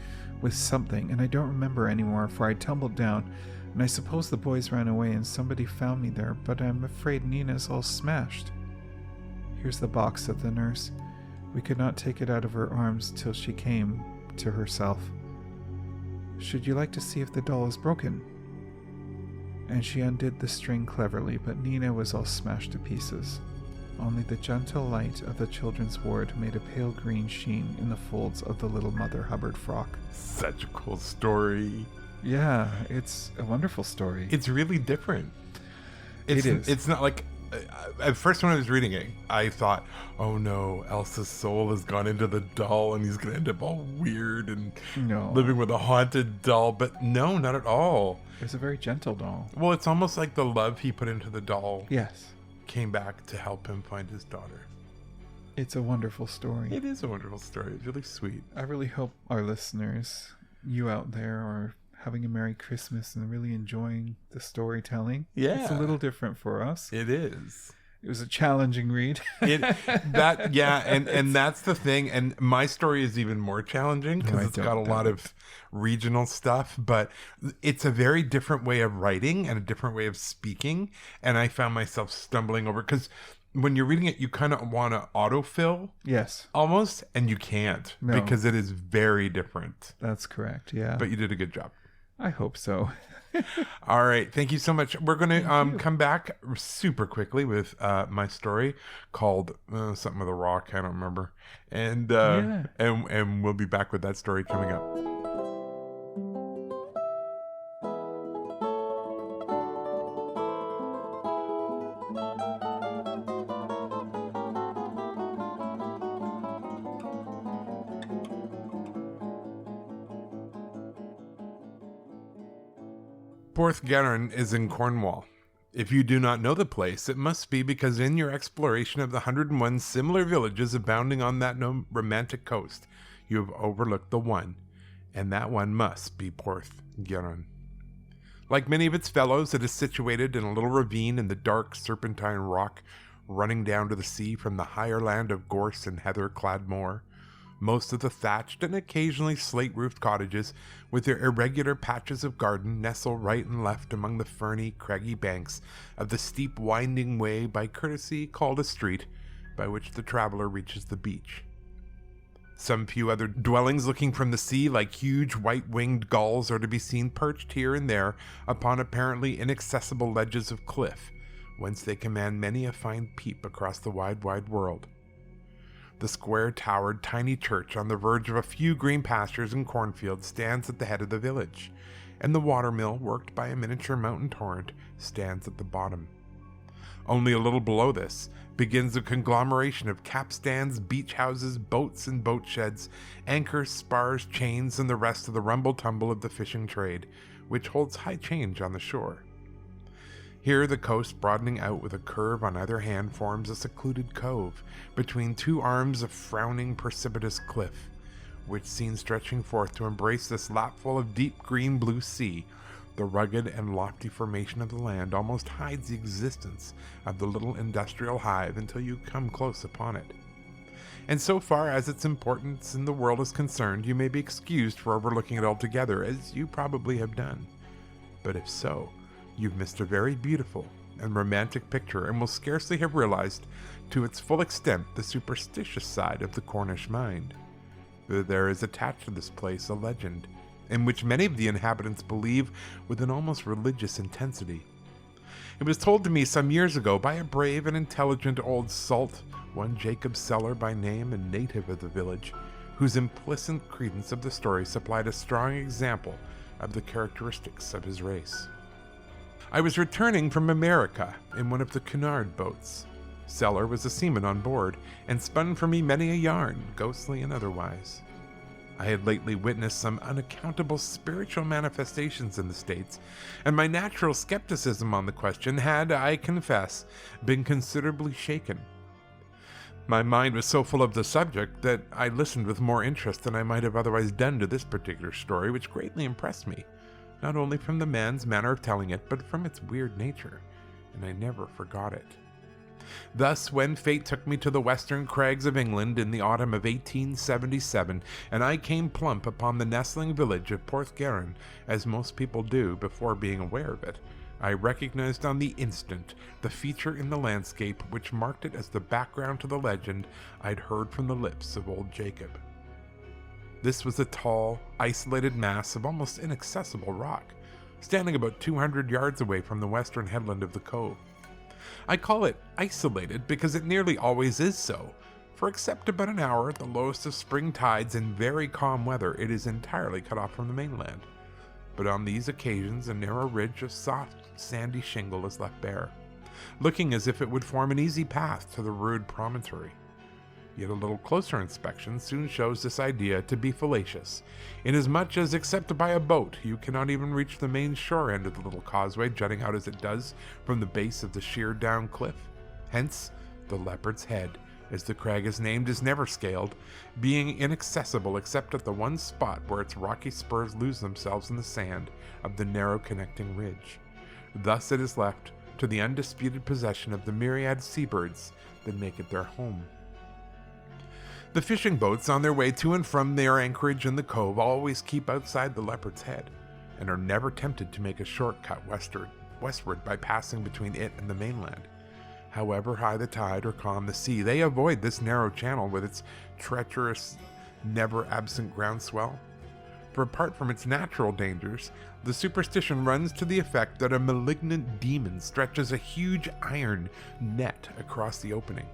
with something, and I don't remember anymore, for I tumbled down, and I suppose the boys ran away and somebody found me there, but I'm afraid Nina's all smashed. Here's the box, said the nurse. We could not take it out of her arms till she came to herself. Should you like to see if the doll is broken? And she undid the string cleverly, but Nina was all smashed to pieces. Only the gentle light of the children's ward made a pale green sheen in the folds of the little Mother Hubbard frock. Such a cool story. Yeah, it's a wonderful story. It's really different. It is. It's not like... At first when I was reading it, I thought, oh no, Elsa's soul has gone into the doll and he's going to end up all weird and living with a haunted doll. But no, not at all. It's a very gentle doll. Well, it's almost like the love he put into the doll came back to help him find his daughter. It's a wonderful story. It is a wonderful story. It's really sweet. I really hope our listeners, you out there, are having a Merry Christmas and really enjoying the storytelling. Yeah. It's a little different for us. It is. It was a challenging read. And that's the thing. And my story is even more challenging because it's got a lot of regional stuff, but it's a very different way of writing and a different way of speaking. And I found myself stumbling over because when you're reading it, you kind of want to autofill. Yes. Almost. And you can't because it is very different. That's correct. Yeah. But you did a good job. I hope so. All right. Thank you so much. We're going to come back super quickly with my story called something with a rock. I don't remember. And and we'll be back with that story coming up. Porthgurran is in Cornwall. If you do not know the place, it must be because in your exploration of the 101 similar villages abounding on that romantic coast, you have overlooked the one, and that one must be Porthgurran. Like many of its fellows, it is situated in a little ravine in the dark serpentine rock running down to the sea from the higher land of gorse and heather-clad moor. Most of the thatched and occasionally slate-roofed cottages, with their irregular patches of garden, nestle right and left among the ferny, craggy banks of the steep winding way by courtesy called a street, by which the traveler reaches the beach. Some few other dwellings looking from the sea like huge white-winged gulls are to be seen perched here and there upon apparently inaccessible ledges of cliff, whence they command many a fine peep across the wide, wide world. The square-towered tiny church on the verge of a few green pastures and cornfields stands at the head of the village, and the watermill, worked by a miniature mountain torrent, stands at the bottom. Only a little below this begins a conglomeration of capstans, beach houses, boats and boat sheds, anchors, spars, chains, and the rest of the rumble-tumble of the fishing trade, which holds high change on the shore. Here the coast, broadening out with a curve on either hand, forms a secluded cove between 2 arms of frowning precipitous cliff, which, seen stretching forth to embrace this lapful of deep green blue sea, the rugged and lofty formation of the land almost hides the existence of the little industrial hive until you come close upon it. And so far as its importance in the world is concerned, you may be excused for overlooking it altogether, as you probably have done. But if so, you've missed a very beautiful and romantic picture and will scarcely have realized to its full extent the superstitious side of the Cornish mind. There is attached to this place a legend, in which many of the inhabitants believe with an almost religious intensity. It was told to me some years ago by a brave and intelligent old salt, one Jacob Seller by name and native of the village, whose implicit credence of the story supplied a strong example of the characteristics of his race. I was returning from America in one of the Cunard boats. Seller was a seaman on board, and spun for me many a yarn, ghostly and otherwise. I had lately witnessed some unaccountable spiritual manifestations in the States, and my natural skepticism on the question had, I confess, been considerably shaken. My mind was so full of the subject that I listened with more interest than I might have otherwise done to this particular story, which greatly impressed me, not only from the man's manner of telling it, but from its weird nature, and I never forgot it. Thus, when fate took me to the western crags of England in the autumn of 1877, and I came plump upon the nestling village of Porthgarin, as most people do before being aware of it, I recognized on the instant the feature in the landscape which marked it as the background to the legend I'd heard from the lips of old Jacob. This was a tall, isolated mass of almost inaccessible rock, standing about 200 yards away from the western headland of the cove. I call it isolated because it nearly always is so, for except about an hour at the lowest of spring tides in very calm weather, it is entirely cut off from the mainland. But on these occasions a narrow ridge of soft, sandy shingle is left bare, looking as if it would form an easy path to the rude promontory. Yet a little closer inspection soon shows this idea to be fallacious, inasmuch as, except by a boat, you cannot even reach the main shore end of the little causeway jutting out as it does from the base of the sheer-down cliff. Hence, the Leopard's Head, as the crag is named, is never scaled, being inaccessible except at the one spot where its rocky spurs lose themselves in the sand of the narrow connecting ridge. Thus it is left to the undisputed possession of the myriad seabirds that make it their home. The fishing boats on their way to and from their anchorage in the cove always keep outside the Leopard's Head, and are never tempted to make a shortcut westward by passing between it and the mainland. However high the tide or calm the sea, they avoid this narrow channel with its treacherous, never-absent groundswell. For apart from its natural dangers, the superstition runs to the effect that a malignant demon stretches a huge iron net across the opening,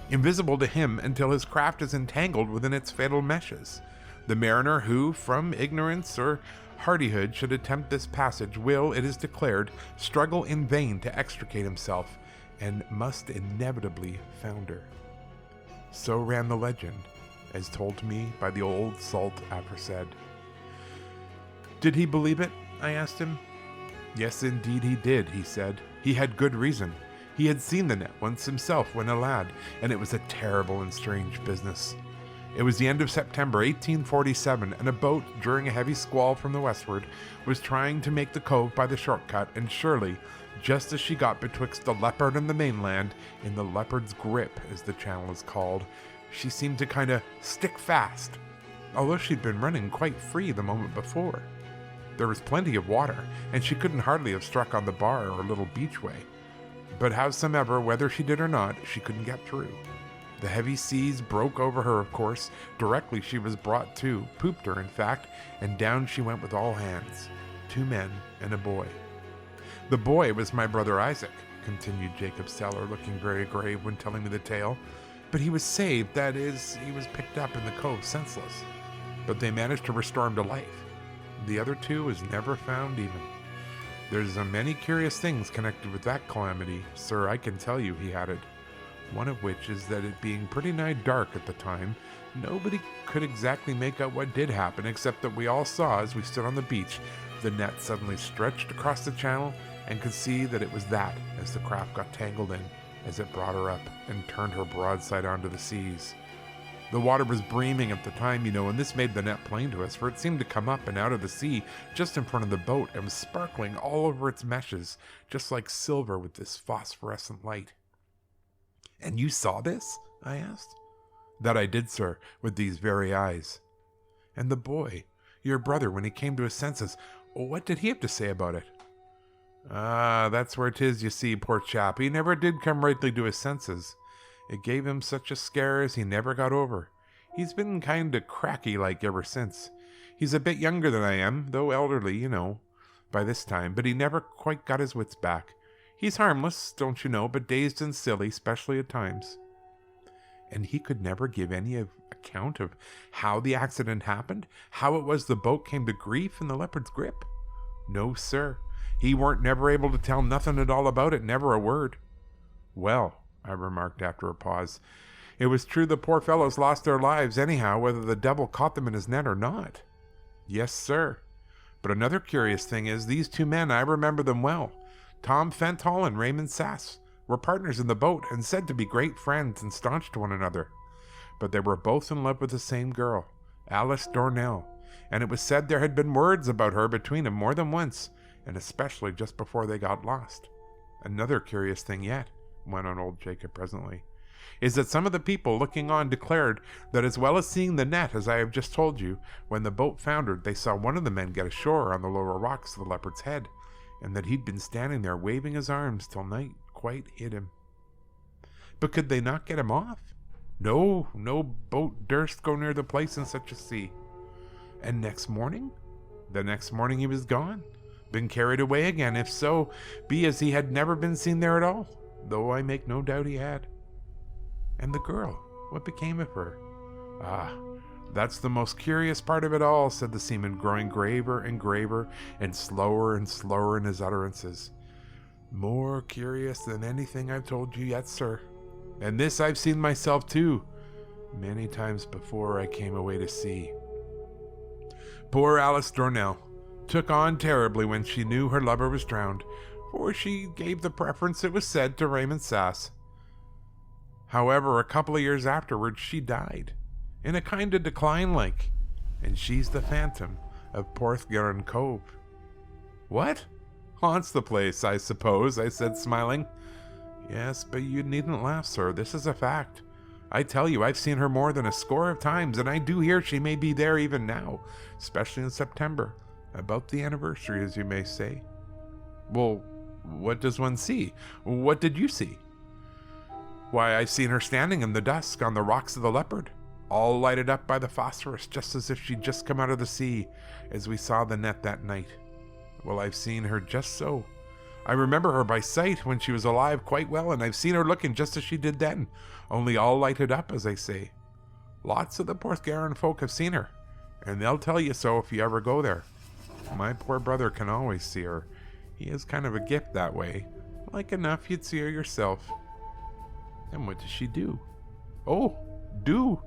invisible to him until his craft is entangled within its fatal meshes. The mariner who, from ignorance or hardihood, should attempt this passage will, it is declared, struggle in vain to extricate himself, and must inevitably founder. So ran the legend, as told to me by the old salt aforesaid. Did he believe it? I asked him. Yes, indeed he did, he said. He had good reason. He had seen the net once himself when a lad, and it was a terrible and strange business. It was the end of September 1847, and a boat, during a heavy squall from the westward, was trying to make the cove by the shortcut, and surely, just as she got betwixt the Leopard and the mainland, in the Leopard's grip, as the channel is called, she seemed to kind of stick fast, although she'd been running quite free the moment before. There was plenty of water, and she couldn't hardly have struck on the bar or little beachway. But howsomever, whether she did or not, she couldn't get through. The heavy seas broke over her, of course, directly she was brought to, pooped her, in fact, and down she went with all hands, 2 men and a boy. The boy was my brother Isaac, continued Jacob Seller, looking very grave when telling me the tale, but he was saved, that is, he was picked up in the cove senseless. But they managed to restore him to life. The other 2 was never found even. There's a many curious things connected with that calamity, sir, I can tell you, he added. One of which is that it being pretty nigh dark at the time, nobody could exactly make out what did happen, except that we all saw, as we stood on the beach, the net suddenly stretched across the channel, and could see that it was that, as the craft got tangled in, as it brought her up and turned her broadside onto the seas. The water was breaming at the time, you know, and this made the net plain to us, for it seemed to come up and out of the sea just in front of the boat and was sparkling all over its meshes, just like silver with this phosphorescent light. And you saw this? I asked. That I did, sir, with these very eyes. And the boy, your brother, when he came to his senses, what did he have to say about it? Ah, that's where 'tis, you see, poor chap. He never did come rightly to his senses. It gave him such a scare as he never got over. He's been kind of cracky-like ever since. He's a bit younger than I am, though elderly, you know, by this time, but he never quite got his wits back. He's harmless, don't you know, but dazed and silly, especially at times. And he could never give any account of how the accident happened? How it was the boat came to grief in the leopard's grip? No, sir. He weren't never able to tell nothing at all about it, never a word. Well, I remarked after a pause, it was true the poor fellows lost their lives anyhow, whether the devil caught them in his net or not. Yes, sir. But another curious thing is, these two men, I remember them well. Tom Fentall and Raymond Sass were partners in the boat and said to be great friends and staunch to one another. But they were both in love with the same girl, Alice Dornell, and it was said there had been words about her between them more than once, and especially just before they got lost. Another curious thing yet, went on old Jacob presently, is that some of the people looking on declared that as well as seeing the net, as I have just told you, when the boat foundered, they saw one of the men get ashore on the lower rocks of the Leopard's Head, and that he'd been standing there waving his arms till night quite hid him. But could they not get him off? No boat durst go near the place in such a sea. And next morning? The next morning he was gone, been carried away again, if so be as he had never been seen there at all, though I make no doubt he had. And the girl, what became of her? Ah, that's the most curious part of it all, said the seaman, growing graver and graver and slower in his utterances. More curious than anything I've told you yet, sir. And this I've seen myself too, many times before I came away to sea. Poor Alice Dornell took on terribly when she knew her lover was drowned, for she gave the preference, it was said, to Raymond Sass. However, a couple of years afterwards, she died, in a kind of decline like, and she's the phantom of Porthgarin Cove. What? Haunts the place, I suppose, I said, smiling. Yes, but you needn't laugh, sir. This is a fact. I tell you, I've seen her more than a score of times, and I do hear she may be there even now, especially in September, about the anniversary, as you may say. Well, what does one see? What did you see? Why, I've seen her standing in the dusk on the rocks of the Leopard, all lighted up by the phosphorus, just as if she'd just come out of the sea, as we saw the net that night. Well, I've seen her just so. I remember her by sight when she was alive quite well, and I've seen her looking just as she did then, only all lighted up, as they say. Lots of the Porthgarin folk have seen her, and they'll tell you so if you ever go there. My poor brother can always see her. He has kind of a gift that way. Like enough you'd see her yourself. And what does she do? Oh, do?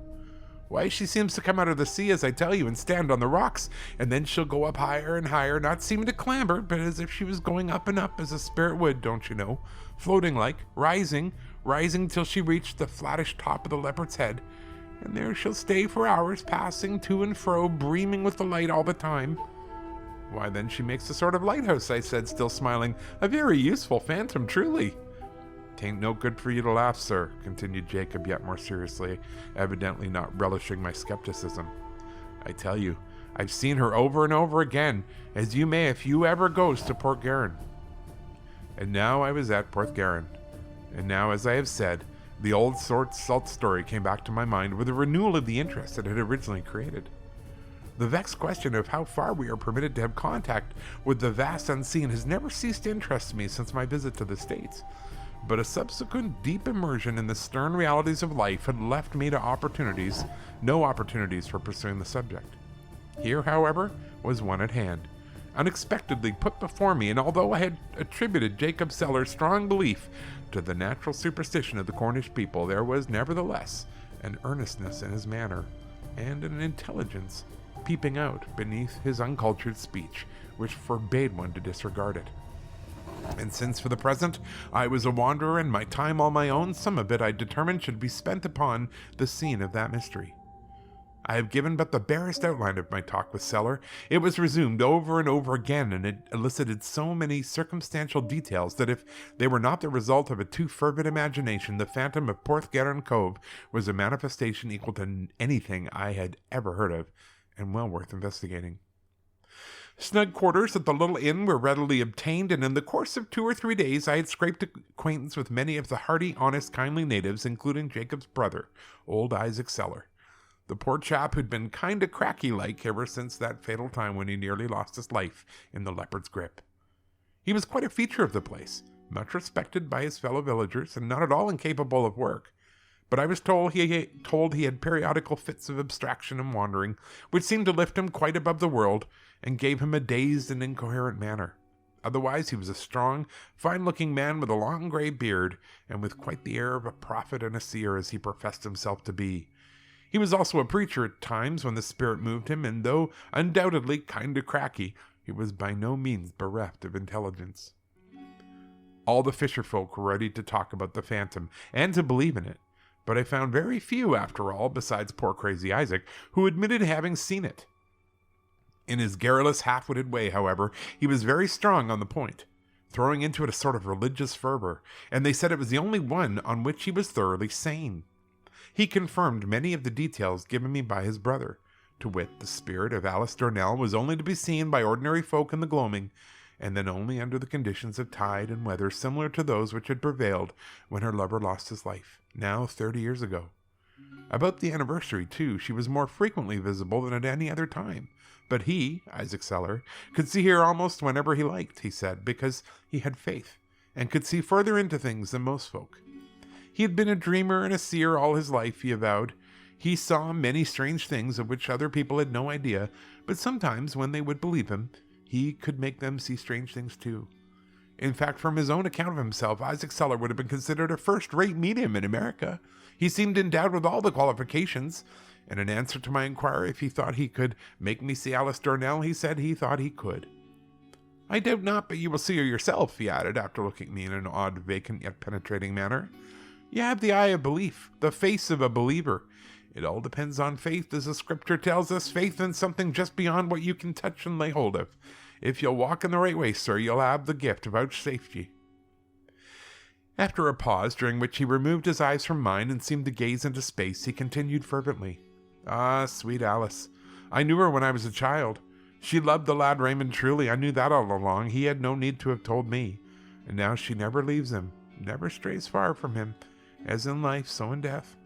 Why, she seems to come out of the sea, as I tell you, and stand on the rocks, and then she'll go up higher and higher, not seeming to clamber, but as if she was going up and up, as a spirit would, don't you know, floating like, rising till she reached the flattish top of the Leopard's Head, and there she'll stay for hours, passing to and fro, beaming with the light all the time. Why, then she makes a sort of lighthouse, I said, still smiling. A very useful phantom, truly. 'Tain't no good for you to laugh, sir, continued Jacob yet more seriously, evidently not relishing my skepticism. I tell you, I've seen her over and over again, as you may if you ever goes to Porthgarin. And now I was at Porthgarin, and now, as I have said, the old salt story came back to my mind with a renewal of the interest it had originally created. The vexed question of how far we are permitted to have contact with the vast unseen has never ceased to interest me since my visit to the States, but a subsequent deep immersion in the stern realities of life had left me to no opportunities for pursuing the subject. Here, however, was one at hand, unexpectedly put before me, and although I had attributed Jacob Seller's strong belief to the natural superstition of the Cornish people, there was nevertheless an earnestness in his manner, and an intelligence peeping out beneath his uncultured speech, which forbade one to disregard it. And since for the present I was a wanderer and my time all my own, some of it I determined should be spent upon the scene of that mystery. I have given but the barest outline of my talk with Seller. It was resumed over and over again, and it elicited so many circumstantial details that if they were not the result of a too fervid imagination, the phantom of Porthgarin Cove was a manifestation equal to anything I had ever heard of, and well worth investigating. Snug quarters at the little inn were readily obtained, and in the course of 2 or 3 days I had scraped acquaintance with many of the hearty, honest, kindly natives, including Jacob's brother, old Isaac Seller, the poor chap who'd been kind of cracky-like ever since that fatal time when he nearly lost his life in the Leopard's grip. He was quite a feature of the place, much respected by his fellow villagers, and not at all incapable of work, but I was told he had periodical fits of abstraction and wandering, which seemed to lift him quite above the world and gave him a dazed and incoherent manner. Otherwise, he was a strong, fine-looking man with a long gray beard, and with quite the air of a prophet and a seer as he professed himself to be. He was also a preacher at times when the Spirit moved him, and though undoubtedly kind of cracky, he was by no means bereft of intelligence. All the fisher folk were ready to talk about the phantom, and to believe in it, but I found very few, after all, besides poor crazy Isaac, who admitted having seen it. In his garrulous, half-witted way, however, he was very strong on the point, throwing into it a sort of religious fervor, and they said it was the only one on which he was thoroughly sane. He confirmed many of the details given me by his brother, to wit, the spirit of Alice Dornell was only to be seen by ordinary folk in the gloaming, and then only under the conditions of tide and weather similar to those which had prevailed when her lover lost his life, now 30 years ago. About the anniversary, too, she was more frequently visible than at any other time. But he, Isaac Seller, could see her almost whenever he liked, he said, because he had faith, and could see further into things than most folk. He had been a dreamer and a seer all his life, he avowed. He saw many strange things of which other people had no idea, but sometimes, when they would believe him, he could make them see strange things too. In fact, from his own account of himself, Isaac Seller would have been considered a first-rate medium in America. He seemed endowed with all the qualifications, and in answer to my inquiry if he thought he could make me see Alice Dornell, he said he thought he could. I doubt not, but you will see her yourself, he added, after looking at me in an odd, vacant, yet penetrating manner. You have the eye of belief, the face of a believer. It all depends on faith, as the scripture tells us, faith in something just beyond what you can touch and lay hold of. If you'll walk in the right way, sir, you'll have the gift vouchsafed ye. After a pause, during which he removed his eyes from mine and seemed to gaze into space, he continued fervently. Ah, sweet Alice. I knew her when I was a child. She loved the lad Raymond truly. I knew that all along. He had no need to have told me. And now she never leaves him, never strays far from him, as in life, so in death.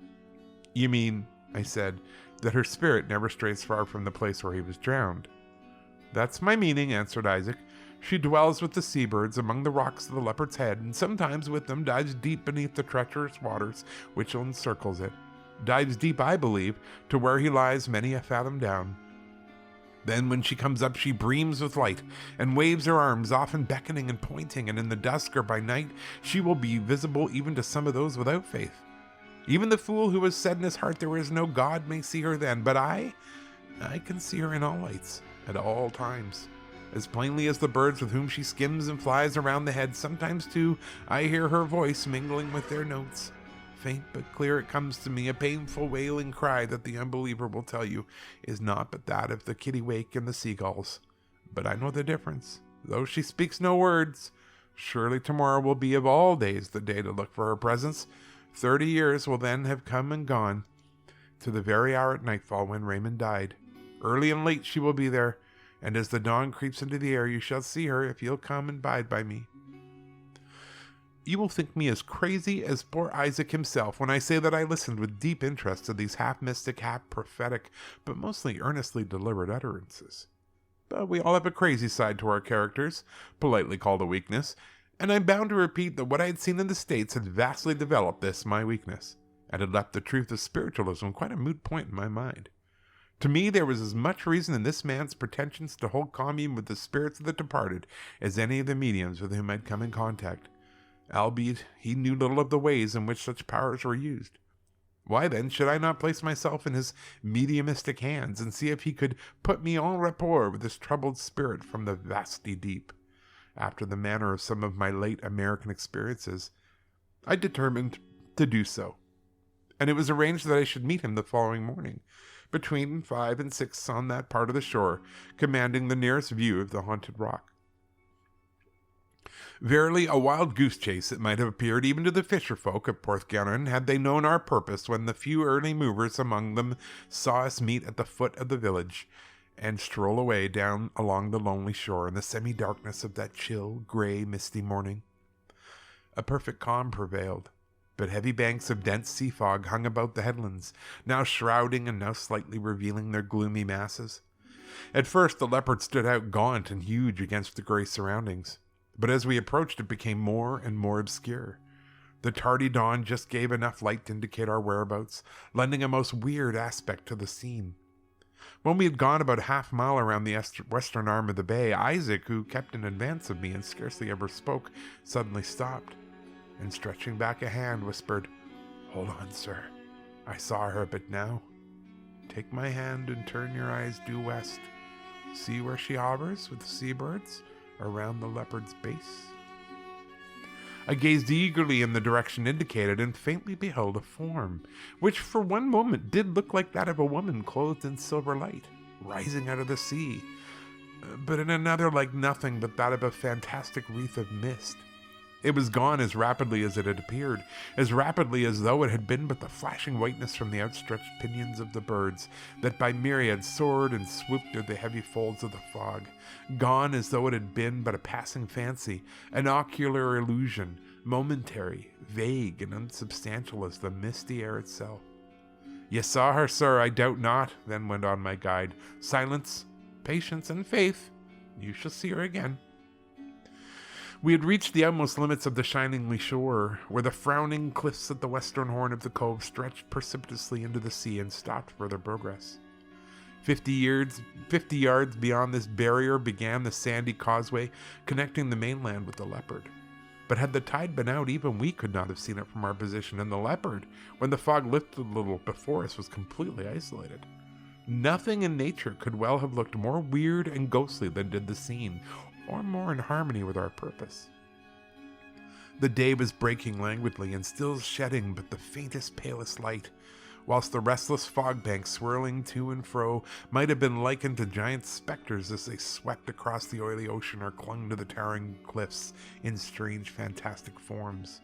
You mean, I said, that her spirit never strays far from the place where he was drowned. That's my meaning, answered Isaac. She dwells with the seabirds among the rocks of the Leopard's Head, and sometimes with them dives deep beneath the treacherous waters which encircles it. Dives deep, I believe, to where he lies many a fathom down. Then when she comes up, she beams with light, and waves her arms, often beckoning and pointing, and in the dusk or by night, she will be visible even to some of those without faith. Even the fool who has said in his heart there is no God may see her then, but I can see her in all lights, at all times. As plainly as the birds with whom she skims and flies around the head, sometimes too, I hear her voice mingling with their notes. Faint but clear it comes to me, a painful wailing cry that the unbeliever will tell you is not but that of the kittiwake and the seagulls. But I know the difference. Though she speaks no words, surely tomorrow will be of all days the day to look for her presence. 30 years will then have come and gone, to the very hour at nightfall when Raymond died. Early and late she will be there, and as the dawn creeps into the air, you shall see her if you'll come and bide by me. You will think me as crazy as poor Isaac himself when I say that I listened with deep interest to these half-mystic, half-prophetic, but mostly earnestly deliberate utterances. But we all have a crazy side to our characters, politely called a weakness, and I'm bound to repeat that what I had seen in the States had vastly developed this, my weakness, and had left the truth of spiritualism quite a moot point in my mind. To me, there was as much reason in this man's pretensions to hold commune with the spirits of the departed as any of the mediums with whom I'd come in contact, albeit he knew little of the ways in which such powers were used. Why then should I not place myself in his mediumistic hands and see if he could put me en rapport with this troubled spirit from the vasty deep? After the manner of some of my late American experiences, I determined to do so, and it was arranged that I should meet him the following morning, between 5 and 6 on that part of the shore, commanding the nearest view of the haunted rock. Verily, a wild goose chase it might have appeared even to the fisher folk of Porthgennan had they known our purpose when the few early movers among them saw us meet at the foot of the village, and stroll away down along the lonely shore in the semi-darkness of that chill, grey, misty morning. A perfect calm prevailed, but heavy banks of dense sea fog hung about the headlands, now shrouding and now slightly revealing their gloomy masses. At first the leopard stood out gaunt and huge against the grey surroundings, but as we approached it became more and more obscure. The tardy dawn just gave enough light to indicate our whereabouts, lending a most weird aspect to the scene. When we had gone about half a mile around the western arm of the bay, Isaac, who kept in advance of me and scarcely ever spoke, suddenly stopped, and stretching back a hand, whispered, "Hold on, sir. I saw her a bit now. Take my hand and turn your eyes due west. See where she hovers with the seabirds around the leopard's base?" I gazed eagerly in the direction indicated and faintly beheld a form, which for one moment did look like that of a woman clothed in silver light, rising out of the sea, but in another like nothing but that of a fantastic wreath of mist. It was gone as rapidly as it had appeared, as rapidly as though it had been but the flashing whiteness from the outstretched pinions of the birds that by myriads soared and swooped through the heavy folds of the fog, gone as though it had been but a passing fancy, an ocular illusion, momentary, vague, and unsubstantial as the misty air itself. "Ye saw her, sir, I doubt not," then went on my guide. "Silence, patience, and faith. You shall see her again." We had reached the utmost limits of the shiningly shore, where the frowning cliffs at the western horn of the cove stretched precipitously into the sea and stopped further progress. 50 yards beyond this barrier began the sandy causeway connecting the mainland with the Leopard. But had the tide been out, even we could not have seen it from our position, and the Leopard, when the fog lifted a little before us, was completely isolated. Nothing in nature could well have looked more weird and ghostly than did the scene, or more in harmony with our purpose. The day was breaking languidly and still shedding but the faintest, palest light, whilst the restless fog banks swirling to and fro might have been likened to giant specters as they swept across the oily ocean or clung to the towering cliffs in strange, fantastic forms.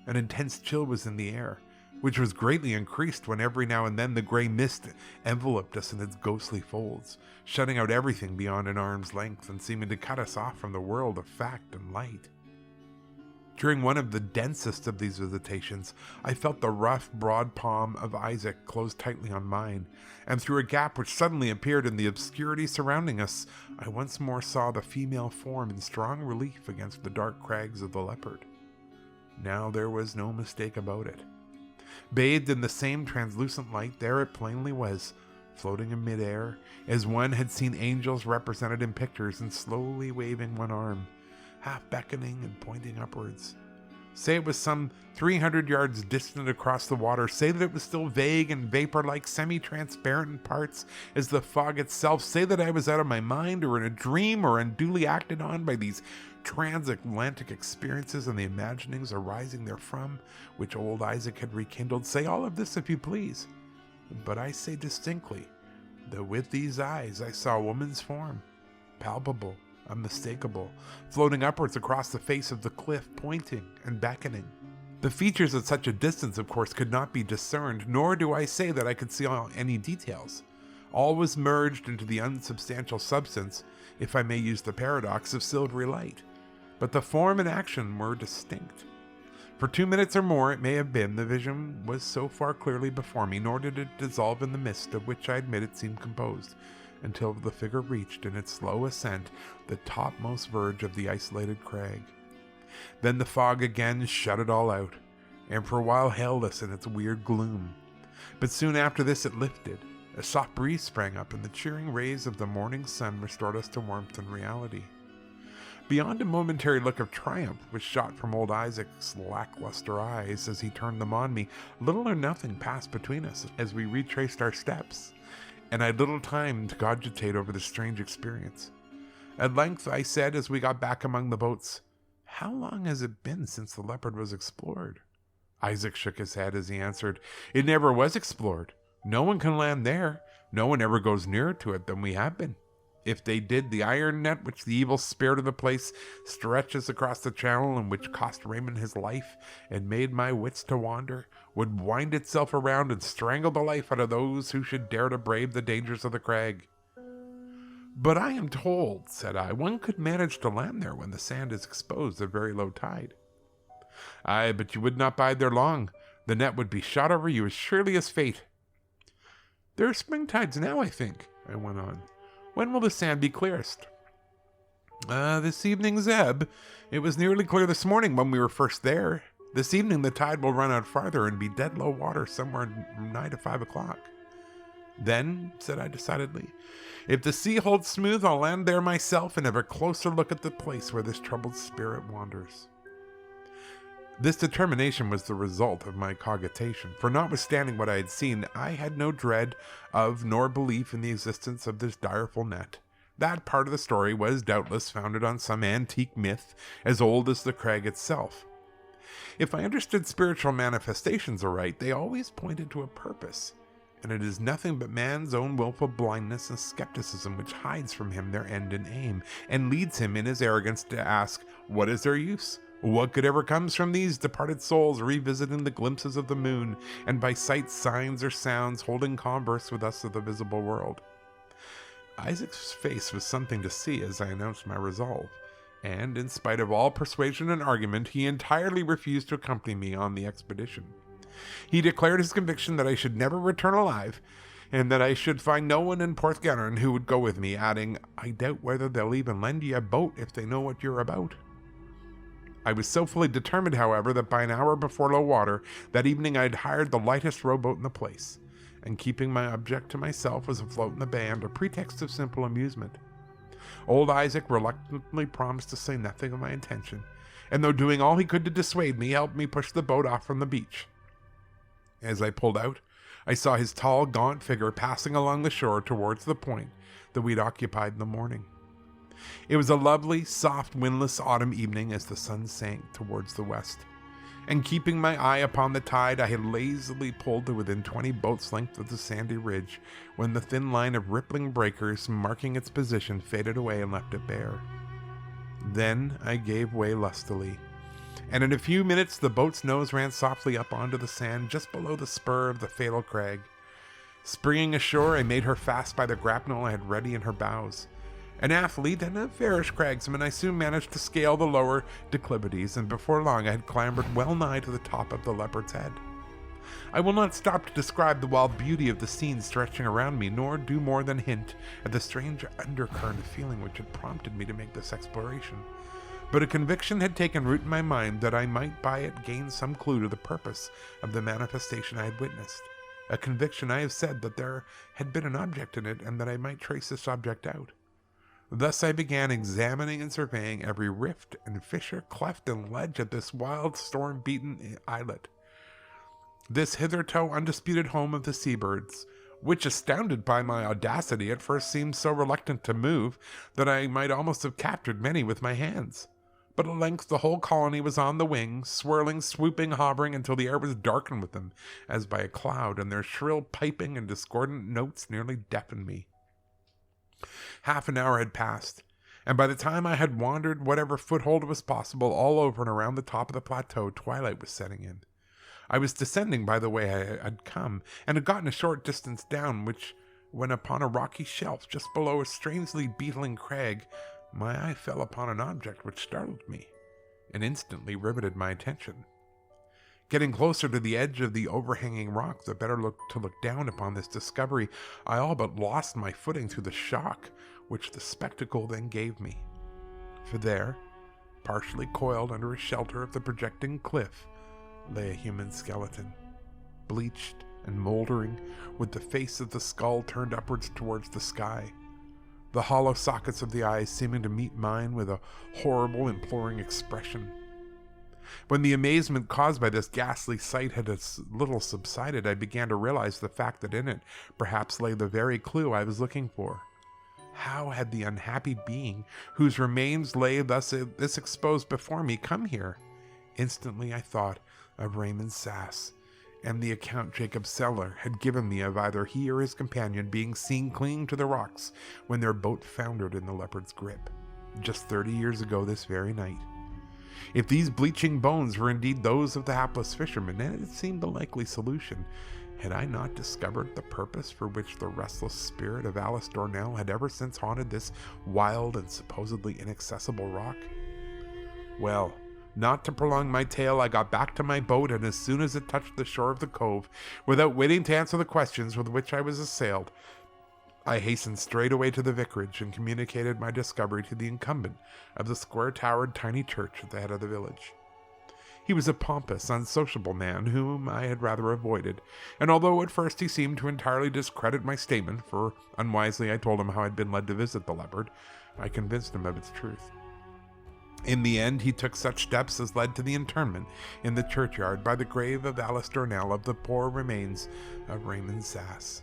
An intense chill was in the air, which was greatly increased when every now and then the grey mist enveloped us in its ghostly folds, shutting out everything beyond an arm's length and seeming to cut us off from the world of fact and light. During one of the densest of these visitations, I felt the rough, broad palm of Isaac close tightly on mine, and through a gap which suddenly appeared in the obscurity surrounding us, I once more saw the female form in strong relief against the dark crags of the Leopard. Now there was no mistake about it. Bathed in the same translucent light, there it plainly was, floating in midair, as one had seen angels represented in pictures, and slowly waving one arm, half beckoning and pointing upwards. Say it was some 300 yards distant across the water, say that it was still vague and vapor-like, semi-transparent in parts as the fog itself, say that I was out of my mind or in a dream or unduly acted on by these transatlantic experiences and the imaginings arising therefrom, which old Isaac had rekindled. Say all of this if you please, but I say distinctly that with these eyes I saw a woman's form, palpable, unmistakable, floating upwards across the face of the cliff, pointing and beckoning. The features at such a distance, of course, could not be discerned, nor do I say that I could see any details. All was merged into the unsubstantial substance, if I may use the paradox, of silvery light. But the form and action were distinct. For 2 minutes or more, it may have been, the vision was so far clearly before me, nor did it dissolve in the mist of which I admit it seemed composed, until the figure reached, in its slow ascent, the topmost verge of the isolated crag. Then the fog again shut it all out, and for a while held us in its weird gloom. But soon after this it lifted. A soft breeze sprang up, and the cheering rays of the morning sun restored us to warmth and reality. Beyond a momentary look of triumph which shot from old Isaac's lackluster eyes as he turned them on me, little or nothing passed between us as we retraced our steps, and I had little time to cogitate over the strange experience. At length I said, as we got back among the boats, "How long has it been since the Leopard was explored?" Isaac shook his head as he answered, "It never was explored. No one can land there. No one ever goes nearer to it than we have been. If they did, the iron net which the evil spirit of the place stretches across the channel, and which cost Raymond his life and made my wits to wander, would wind itself around and strangle the life out of those who should dare to brave the dangers of the crag." "But I am told," said I, "one could manage to land there when the sand is exposed at very low tide." "Aye, but you would not bide there long. The net would be shot over you as surely as fate." "There are spring tides now, I think," I went on. "When will the sand be clearest?" This evening's ebb. It was nearly clear this morning when we were first there." This evening the tide will run out farther and be dead low water somewhere nigh to 5 o'clock. Then, said I decidedly, if the sea holds smooth, I'll land there myself and have a closer look at the place where this troubled spirit wanders. This determination was the result of my cogitation, for notwithstanding what I had seen, I had no dread of nor belief in the existence of this direful net. That part of the story was doubtless founded on some antique myth as old as the crag itself. If I understood spiritual manifestations aright, they always pointed to a purpose, and it is nothing but man's own willful blindness and skepticism which hides from him their end and aim, and leads him in his arrogance to ask, what is their use? What good ever comes from these departed souls revisiting the glimpses of the moon, and by sights, signs, or sounds holding converse with us of the visible world? Isaac's face was something to see as I announced my resolve, and in spite of all persuasion and argument, he entirely refused to accompany me on the expedition. He declared his conviction that I should never return alive, and that I should find no one in Porthgennan who would go with me, adding, I doubt whether they'll even lend ye a boat if they know what you're about. I was so fully determined, however, that by an hour before low water that evening I had hired the lightest rowboat in the place, and keeping my object to myself was afloat in the bay under pretext of simple amusement. Old Isaac reluctantly promised to say nothing of my intention, and though doing all he could to dissuade me, helped me push the boat off from the beach. As I pulled out, I saw his tall, gaunt figure passing along the shore towards the point that we'd occupied in the morning. It was a lovely, soft, windless autumn evening as the sun sank towards the west, and keeping my eye upon the tide, I had lazily pulled to within 20 boats' length of the sandy ridge when the thin line of rippling breakers marking its position faded away and left it bare. Then I gave way lustily, and in a few minutes the boat's nose ran softly up onto the sand just below the spur of the fatal crag. Springing ashore, I made her fast by the grapnel I had ready in her bows. An athlete and a fairish cragsman, I soon managed to scale the lower declivities, and before long I had clambered well nigh to the top of the Leopard's Head. I will not stop to describe the wild beauty of the scene stretching around me, nor do more than hint at the strange undercurrent of feeling which had prompted me to make this exploration. But a conviction had taken root in my mind that I might by it gain some clue to the purpose of the manifestation I had witnessed. A conviction, I have said, that there had been an object in it, and that I might trace this object out. Thus I began examining and surveying every rift and fissure, cleft and ledge of this wild, storm-beaten islet, this hitherto undisputed home of the seabirds, which, astounded by my audacity, at first seemed so reluctant to move that I might almost have captured many with my hands. But at length the whole colony was on the wing, swirling, swooping, hovering, until the air was darkened with them as by a cloud, and their shrill piping and discordant notes nearly deafened me. Half an hour had passed, and by the time I had wandered whatever foothold was possible all over and around the top of the plateau, twilight was setting in. I was descending by the way I had come, and had gotten a short distance down, when upon a rocky shelf just below a strangely beetling crag, my eye fell upon an object which startled me, and instantly riveted my attention. Getting closer to the edge of the overhanging rock, the better to look down upon this discovery, I all but lost my footing through the shock which the spectacle then gave me. For there, partially coiled under a shelter of the projecting cliff, lay a human skeleton, bleached and moldering, with the face of the skull turned upwards towards the sky, the hollow sockets of the eyes seeming to meet mine with a horrible, imploring expression. When the amazement caused by this ghastly sight had a little subsided, I began to realize the fact that in it perhaps lay the very clue I was looking for. How had the unhappy being, whose remains lay thus exposed before me, come here? Instantly I thought of Raymond Sass, and the account Jacob Seller had given me of either he or his companion being seen clinging to the rocks when their boat foundered in the Leopard's grip, just 30 years ago this very night. If these bleaching bones were indeed those of the hapless fisherman, then it seemed a likely solution. Had I not discovered the purpose for which the restless spirit of Alice Dornell had ever since haunted this wild and supposedly inaccessible rock? Well, not to prolong my tale, I got back to my boat, and as soon as it touched the shore of the cove, without waiting to answer the questions with which I was assailed, I hastened straight away to the vicarage and communicated my discovery to the incumbent of the square-towered tiny church at the head of the village. He was a pompous, unsociable man whom I had rather avoided, and although at first he seemed to entirely discredit my statement, for unwisely I told him how I'd been led to visit the leopard, I convinced him of its truth. In the end, he took such steps as led to the interment in the churchyard by the grave of Alice Dornell of the poor remains of Raymond Sass.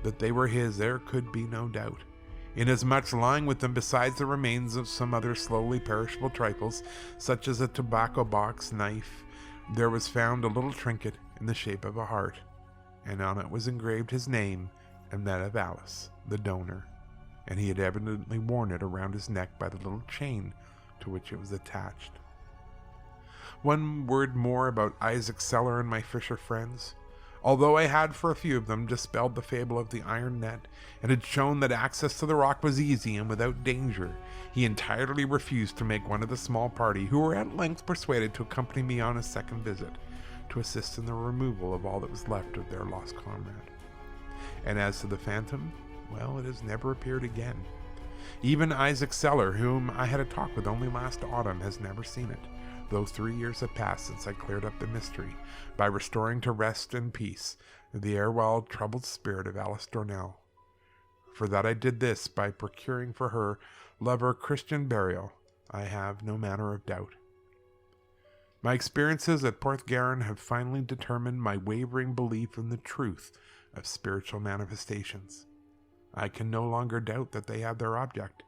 That they were his there could be no doubt, inasmuch lying with them besides the remains of some other slowly perishable trifles, such as a tobacco box, knife, there was found a little trinket in the shape of a heart, and on it was engraved his name and that of Alice, the donor, and he had evidently worn it around his neck by the little chain to which it was attached. One word more about Isaac Seller and my fisher friends. Although I had for a few of them dispelled the fable of the iron net and had shown that access to the rock was easy and without danger, he entirely refused to make one of the small party who were at length persuaded to accompany me on a second visit to assist in the removal of all that was left of their lost comrade. And as to the phantom, well, it has never appeared again. Even Isaac Seller, whom I had a talk with only last autumn, has never seen it, though 3 years have passed since I cleared up the mystery by restoring to rest and peace the erewhile troubled spirit of Alice Dornell. For that I did this by procuring for her lover Christian burial, I have no manner of doubt. My experiences at Porthgarin have finally determined my wavering belief in the truth of spiritual manifestations. I can no longer doubt that they have their object,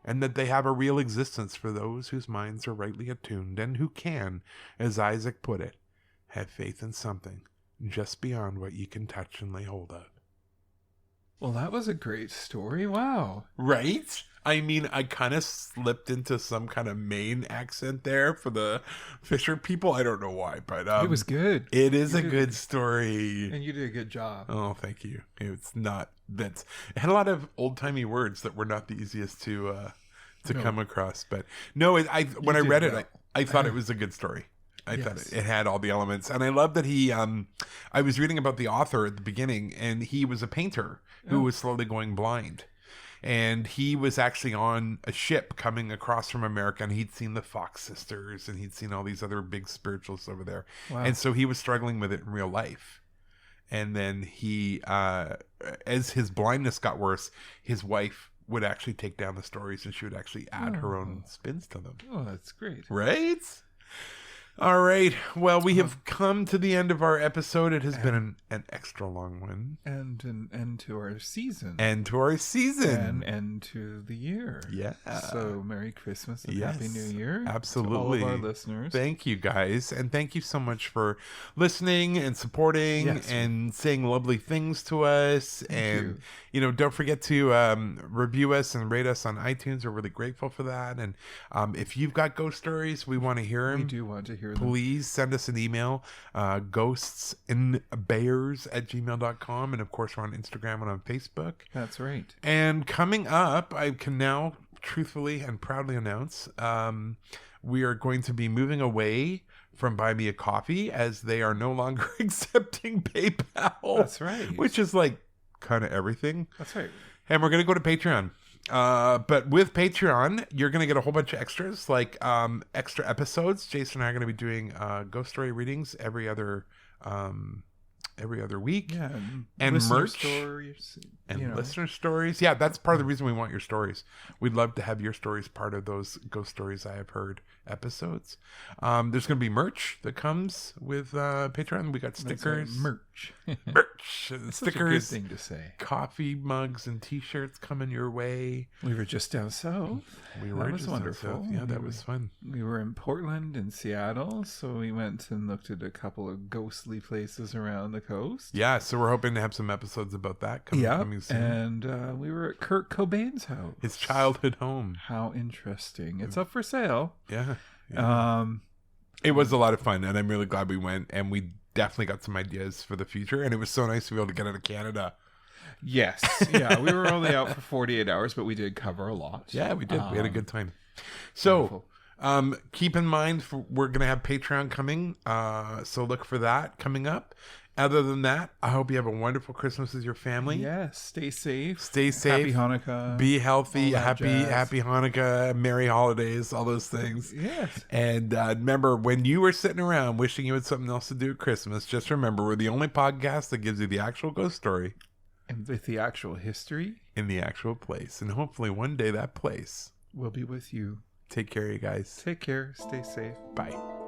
and that they have a real existence for those whose minds are rightly attuned, and who can, as Isaac put it, have faith in something just beyond what you can touch and lay hold of. Well, that was a great story. Wow. Right? I mean, I kind of slipped into some kind of Maine accent there for the Fisher people. I don't know why, but It was good. it is a good story. And you did a good job. Oh, thank you. It's not Vince. It had a lot of old-timey words that were not the easiest to come across. But no, when I read it, I thought it was a good story. I thought it had all the elements. And I love that he, I was reading about the author at the beginning, and he was a painter who was slowly going blind. And he was actually on a ship coming across from America, and he'd seen the Fox sisters, and he'd seen all these other big spiritualists over there. Wow. And so he was struggling with it in real life. And then he, as his blindness got worse, his wife would actually take down the stories, and she would actually add her own spins to them. Oh, that's great. Right? All right. Well, we have come to the end of our episode. It has been an extra long one. And an end to our season. And to our season. And end to the year. Yeah. So Merry Christmas and Happy New Year. Absolutely. To all of our listeners. Thank you, guys. And thank you so much for listening and supporting and saying lovely things to us. Thank you. Don't forget to review us and rate us on iTunes. We're really grateful for that. And if you've got ghost stories, we want to hear them. We do want to hear them. Please send us an email, ghostsinbayers@gmail.com. And of course, we're on Instagram and on Facebook. That's right. And coming up, I can now truthfully and proudly announce we are going to be moving away from Buy Me a Coffee, as they are no longer accepting PayPal. That's right. Which is like kind of everything. That's right. And we're going to go to Patreon. But with Patreon, you're going to get a whole bunch of extras, like extra episodes. Jason and I are going to be doing ghost story readings every other week. Yeah, and merch stories, and listener stories. Yeah, that's part of the reason we want your stories. We'd love to have your stories part of those ghost stories I have heard episodes. There's going to be merch that comes with Patreon. We got stickers. Merch. Stickers. Such a good thing to say. Coffee mugs and t-shirts coming your way. We were just down south. That was wonderful. Yeah, that was fun. We were in Portland and Seattle, so we went and looked at a couple of ghostly places around the coast. Yeah, so we're hoping to have some episodes about that coming soon. And we were at Kurt Cobain's house. His childhood home. How interesting. It's up for sale. Yeah. It was a lot of fun, and I'm really glad we went, and we definitely got some ideas for the future, and it was so nice to be able to get out of Canada. Yes. Yeah, we were only out for 48 hours, but we did cover a lot. Yeah, we did. We had a good time. So keep in mind, we're going to have Patreon coming, so look for that coming up. Other than that, I hope you have a wonderful Christmas with your family. Yes, stay safe. Stay safe. Happy Hanukkah. Be healthy. All that jazz. Happy Hanukkah. Merry holidays. All those things. Yes. And remember, when you were sitting around wishing you had something else to do at Christmas, just remember we're the only podcast that gives you the actual ghost story. And with the actual history. In the actual place. And hopefully one day that place will be with you. Take care, you guys. Take care. Stay safe. Bye.